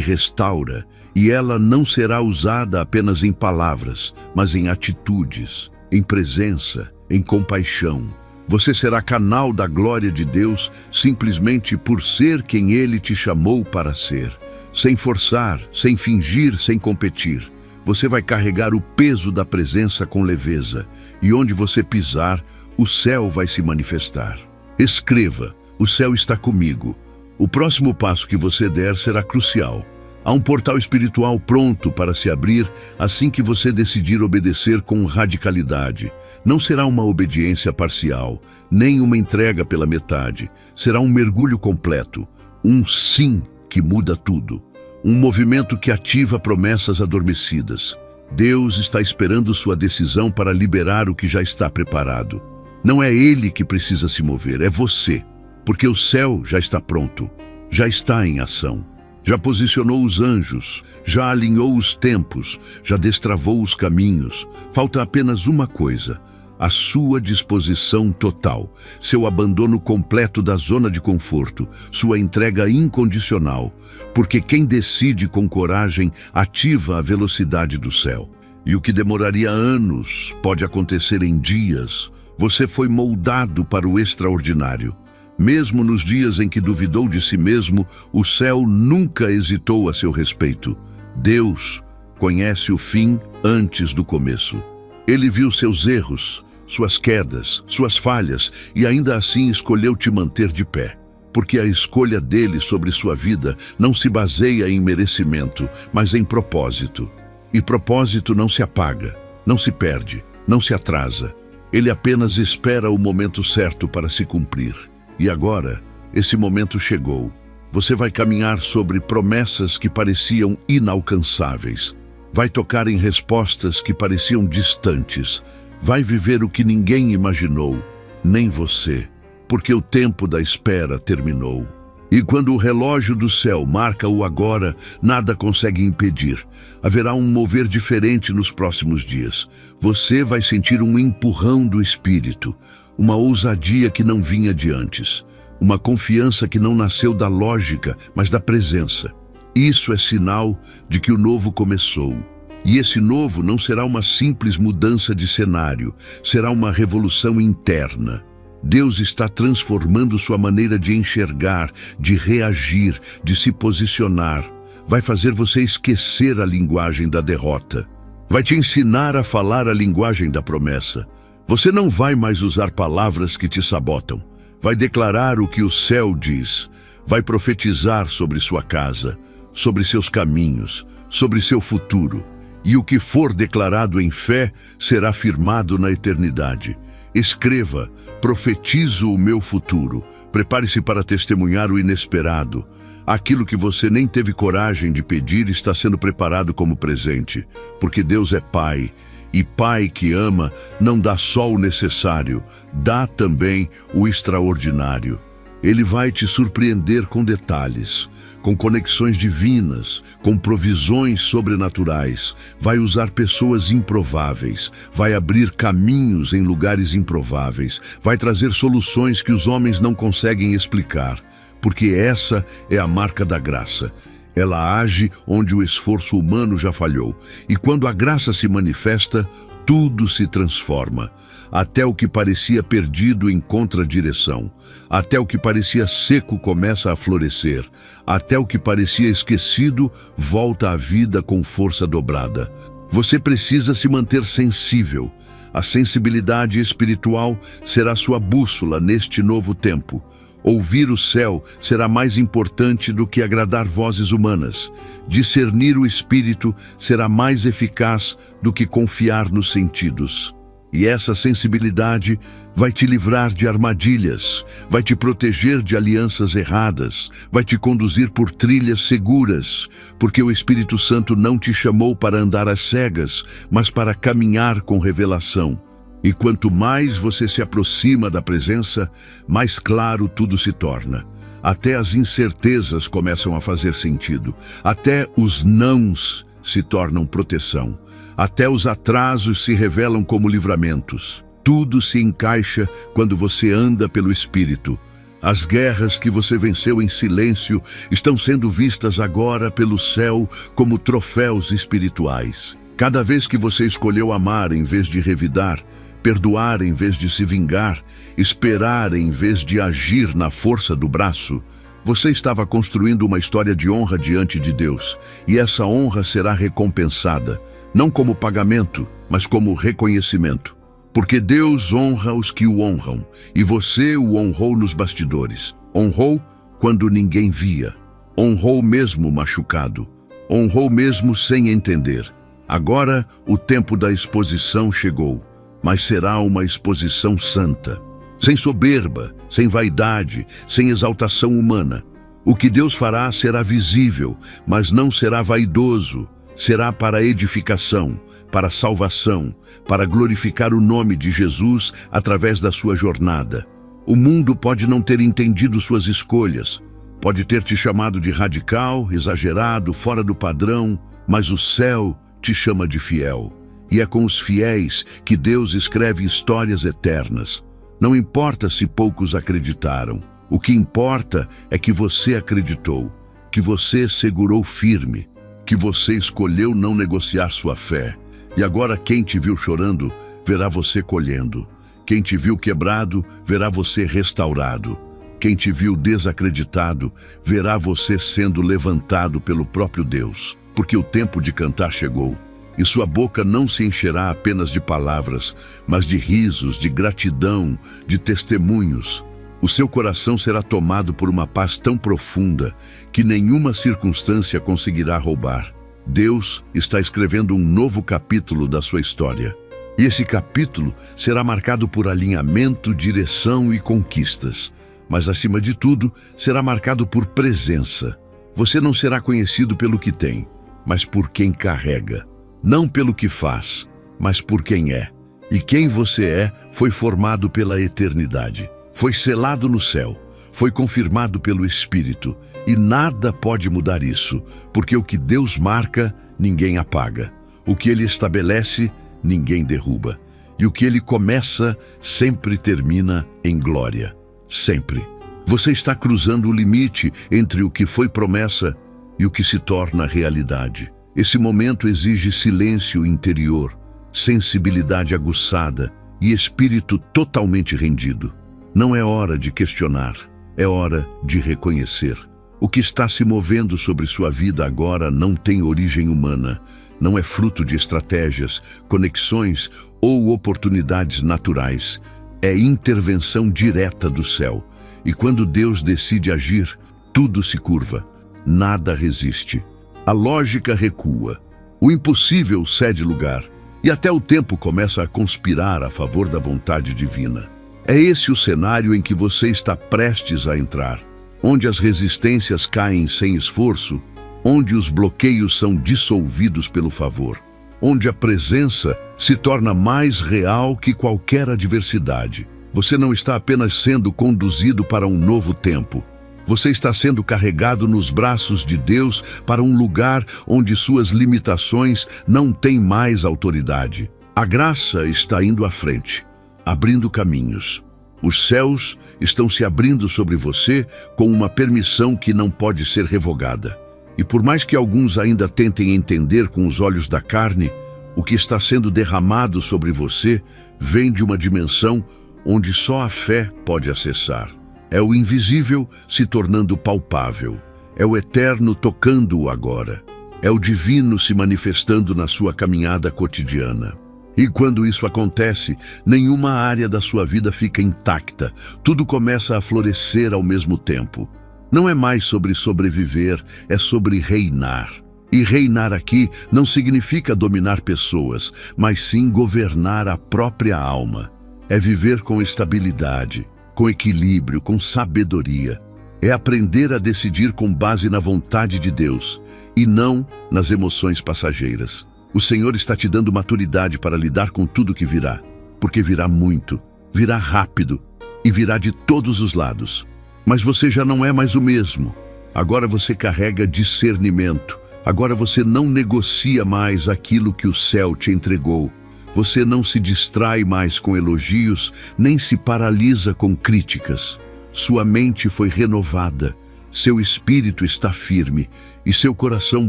restaura, e ela não será usada apenas em palavras, mas em atitudes, em presença, em compaixão. Você será canal da glória de Deus simplesmente por ser quem Ele te chamou para ser. Sem forçar, sem fingir, sem competir. Você vai carregar o peso da presença com leveza, e onde você pisar, o céu vai se manifestar. Escreva: o céu está comigo. O próximo passo que você der será crucial. Há um portal espiritual pronto para se abrir assim que você decidir obedecer com radicalidade. Não será uma obediência parcial, nem uma entrega pela metade. Será um mergulho completo, um sim que muda tudo. Um movimento que ativa promessas adormecidas. Deus está esperando sua decisão para liberar o que já está preparado. Não é Ele que precisa se mover, é você. Porque o céu já está pronto, já está em ação. Já posicionou os anjos, já alinhou os tempos, já destravou os caminhos. Falta apenas uma coisa: a sua disposição total, seu abandono completo da zona de conforto, sua entrega incondicional, porque quem decide com coragem ativa a velocidade do céu. E o que demoraria anos pode acontecer em dias. Você foi moldado para o extraordinário. Mesmo nos dias em que duvidou de si mesmo, o céu nunca hesitou a seu respeito. Deus conhece o fim antes do começo. Ele viu seus erros, suas quedas, suas falhas, e ainda assim escolheu te manter de pé. Porque a escolha dele sobre sua vida não se baseia em merecimento, mas em propósito. E propósito não se apaga, não se perde, não se atrasa. Ele apenas espera o momento certo para se cumprir. E agora, esse momento chegou. Você vai caminhar sobre promessas que pareciam inalcançáveis. Vai tocar em respostas que pareciam distantes. Vai viver o que ninguém imaginou, nem você, porque o tempo da espera terminou. E quando o relógio do céu marca o agora, nada consegue impedir. Haverá um mover diferente nos próximos dias. Você vai sentir um empurrão do Espírito, uma ousadia que não vinha de antes, uma confiança que não nasceu da lógica, mas da presença. Isso é sinal de que o novo começou. E esse novo não será uma simples mudança de cenário, será uma revolução interna. Deus está transformando sua maneira de enxergar, de reagir, de se posicionar. Vai fazer você esquecer a linguagem da derrota. Vai te ensinar a falar a linguagem da promessa. Você não vai mais usar palavras que te sabotam. Vai declarar o que o céu diz. Vai profetizar sobre sua casa, sobre seus caminhos, sobre seu futuro. E o que for declarado em fé será firmado na eternidade. Escreva: profetizo o meu futuro. Prepare-se para testemunhar o inesperado. Aquilo que você nem teve coragem de pedir está sendo preparado como presente. Porque Deus é Pai, e Pai que ama não dá só o necessário, dá também o extraordinário. Ele vai te surpreender com detalhes, com conexões divinas, com provisões sobrenaturais. Vai usar pessoas improváveis, vai abrir caminhos em lugares improváveis, vai trazer soluções que os homens não conseguem explicar, porque essa é a marca da graça. Ela age onde o esforço humano já falhou, e quando a graça se manifesta, tudo se transforma. Até o que parecia perdido encontra direção. Até o que parecia seco começa a florescer. Até o que parecia esquecido volta à vida com força dobrada. Você precisa se manter sensível. A sensibilidade espiritual será sua bússola neste novo tempo. Ouvir o céu será mais importante do que agradar vozes humanas. Discernir o Espírito será mais eficaz do que confiar nos sentidos. E essa sensibilidade vai te livrar de armadilhas, vai te proteger de alianças erradas, vai te conduzir por trilhas seguras, porque o Espírito Santo não te chamou para andar às cegas, mas para caminhar com revelação. E quanto mais você se aproxima da presença, mais claro tudo se torna. Até as incertezas começam a fazer sentido, até os nãos se tornam proteção. Até os atrasos se revelam como livramentos. Tudo se encaixa quando você anda pelo Espírito. As guerras que você venceu em silêncio estão sendo vistas agora pelo céu como troféus espirituais. Cada vez que você escolheu amar em vez de revidar, perdoar em vez de se vingar, esperar em vez de agir na força do braço, você estava construindo uma história de honra diante de Deus, e essa honra será recompensada. Não como pagamento, mas como reconhecimento. Porque Deus honra os que o honram, e você o honrou nos bastidores. Honrou quando ninguém via. Honrou mesmo machucado. Honrou mesmo sem entender. Agora o tempo da exposição chegou, mas será uma exposição santa. Sem soberba, sem vaidade, sem exaltação humana. O que Deus fará será visível, mas não será vaidoso. Será para edificação, para salvação, para glorificar o nome de Jesus através da sua jornada. O mundo pode não ter entendido suas escolhas, pode ter te chamado de radical, exagerado, fora do padrão, mas o céu te chama de fiel. E é com os fiéis que Deus escreve histórias eternas. Não importa se poucos acreditaram, o que importa é que você acreditou, que você segurou firme, que você escolheu não negociar sua fé. E agora quem te viu chorando, verá você colhendo. Quem te viu quebrado, verá você restaurado. Quem te viu desacreditado, verá você sendo levantado pelo próprio Deus. Porque o tempo de cantar chegou. E sua boca não se encherá apenas de palavras, mas de risos, de gratidão, de testemunhos. O seu coração será tomado por uma paz tão profunda que nenhuma circunstância conseguirá roubar. Deus está escrevendo um novo capítulo da sua história. E esse capítulo será marcado por alinhamento, direção e conquistas. Mas, acima de tudo, será marcado por presença. Você não será conhecido pelo que tem, mas por quem carrega. Não pelo que faz, mas por quem é. E quem você é foi formado pela eternidade. Foi selado no céu, foi confirmado pelo Espírito, e nada pode mudar isso, porque o que Deus marca, ninguém apaga. O que Ele estabelece, ninguém derruba. E o que Ele começa, sempre termina em glória. Sempre. Você está cruzando o limite entre o que foi promessa e o que se torna realidade. Esse momento exige silêncio interior, sensibilidade aguçada e espírito totalmente rendido. Não é hora de questionar, é hora de reconhecer. O que está se movendo sobre sua vida agora não tem origem humana, não é fruto de estratégias, conexões ou oportunidades naturais. É intervenção direta do céu. E quando Deus decide agir, tudo se curva, nada resiste. A lógica recua, o impossível cede lugar, e até o tempo começa a conspirar a favor da vontade divina. É esse o cenário em que você está prestes a entrar, onde as resistências caem sem esforço, onde os bloqueios são dissolvidos pelo favor, onde a presença se torna mais real que qualquer adversidade. Você não está apenas sendo conduzido para um novo tempo. Você está sendo carregado nos braços de Deus para um lugar onde suas limitações não têm mais autoridade. A graça está indo à frente, abrindo caminhos. Os céus estão se abrindo sobre você com uma permissão que não pode ser revogada. E por mais que alguns ainda tentem entender com os olhos da carne, o que está sendo derramado sobre você vem de uma dimensão onde só a fé pode acessar. É o invisível se tornando palpável. É o eterno tocando-o agora. É o divino se manifestando na sua caminhada cotidiana. E quando isso acontece, nenhuma área da sua vida fica intacta. Tudo começa a florescer ao mesmo tempo. Não é mais sobre sobreviver, é sobre reinar. E reinar aqui não significa dominar pessoas, mas sim governar a própria alma. É viver com estabilidade, com equilíbrio, com sabedoria. É aprender a decidir com base na vontade de Deus e não nas emoções passageiras. O Senhor está te dando maturidade para lidar com tudo que virá, porque virá muito, virá rápido e virá de todos os lados. Mas você já não é mais o mesmo. Agora você carrega discernimento. Agora você não negocia mais aquilo que o céu te entregou. Você não se distrai mais com elogios, nem se paralisa com críticas. Sua mente foi renovada, seu espírito está firme e seu coração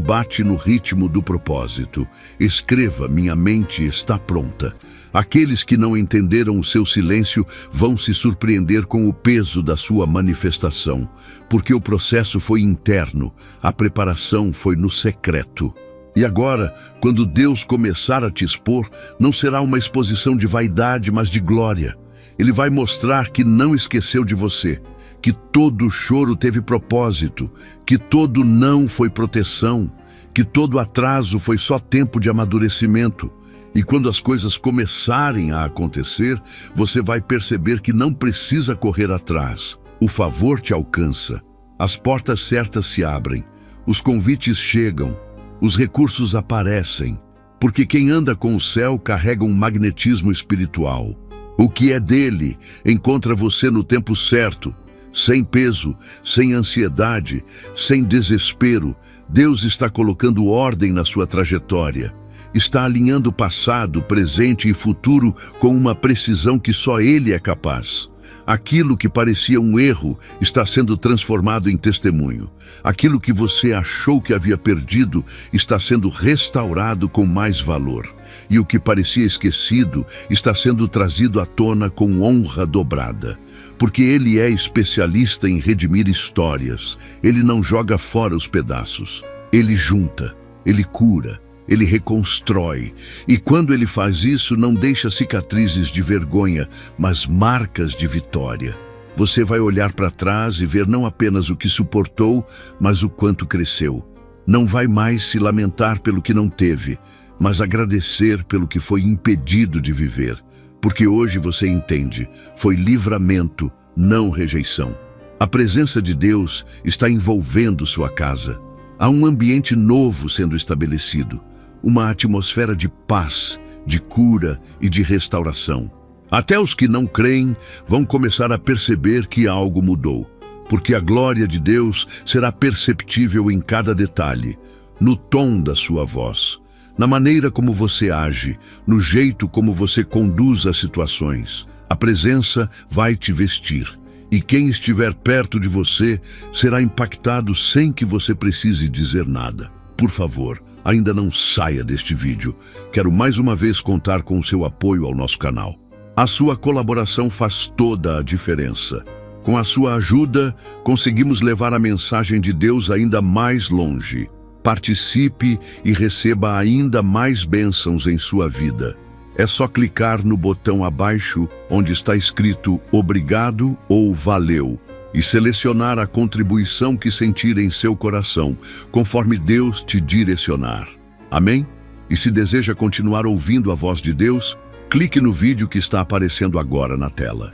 bate no ritmo do propósito. Escreva: minha mente está pronta. Aqueles que não entenderam o seu silêncio vão se surpreender com o peso da sua manifestação, porque o processo foi interno, a preparação foi no secreto. E agora, quando Deus começar a te expor, não será uma exposição de vaidade, mas de glória. Ele vai mostrar que não esqueceu de você, que todo choro teve propósito, que todo não foi proteção, que todo atraso foi só tempo de amadurecimento. E quando as coisas começarem a acontecer, você vai perceber que não precisa correr atrás. O favor te alcança, as portas certas se abrem, os convites chegam, os recursos aparecem, porque quem anda com o céu carrega um magnetismo espiritual. O que é dele encontra você no tempo certo, sem peso, sem ansiedade, sem desespero. Deus está colocando ordem na sua trajetória. Está alinhando passado, presente e futuro com uma precisão que só Ele é capaz. Aquilo que parecia um erro está sendo transformado em testemunho. Aquilo que você achou que havia perdido está sendo restaurado com mais valor. E o que parecia esquecido está sendo trazido à tona com honra dobrada. Porque Ele é especialista em redimir histórias. Ele não joga fora os pedaços. Ele junta, Ele cura, Ele reconstrói. E quando Ele faz isso, não deixa cicatrizes de vergonha, mas marcas de vitória. Você vai olhar para trás e ver não apenas o que suportou, mas o quanto cresceu. Não vai mais se lamentar pelo que não teve, mas agradecer pelo que foi impedido de viver. Porque hoje você entende, foi livramento, não rejeição. A presença de Deus está envolvendo sua casa. Há um ambiente novo sendo estabelecido. Uma atmosfera de paz, de cura e de restauração. Até os que não creem vão começar a perceber que algo mudou, porque a glória de Deus será perceptível em cada detalhe, no tom da sua voz, na maneira como você age, no jeito como você conduz as situações. A presença vai te vestir, e quem estiver perto de você será impactado sem que você precise dizer nada. Por favor, ainda não saia deste vídeo. Quero mais uma vez contar com o seu apoio ao nosso canal. A sua colaboração faz toda a diferença. Com a sua ajuda, conseguimos levar a mensagem de Deus ainda mais longe. Participe e receba ainda mais bênçãos em sua vida. É só clicar no botão abaixo onde está escrito "Obrigado" ou "Valeu" e selecionar a contribuição que sentir em seu coração, conforme Deus te direcionar. Amém? E se deseja continuar ouvindo a voz de Deus, clique no vídeo que está aparecendo agora na tela.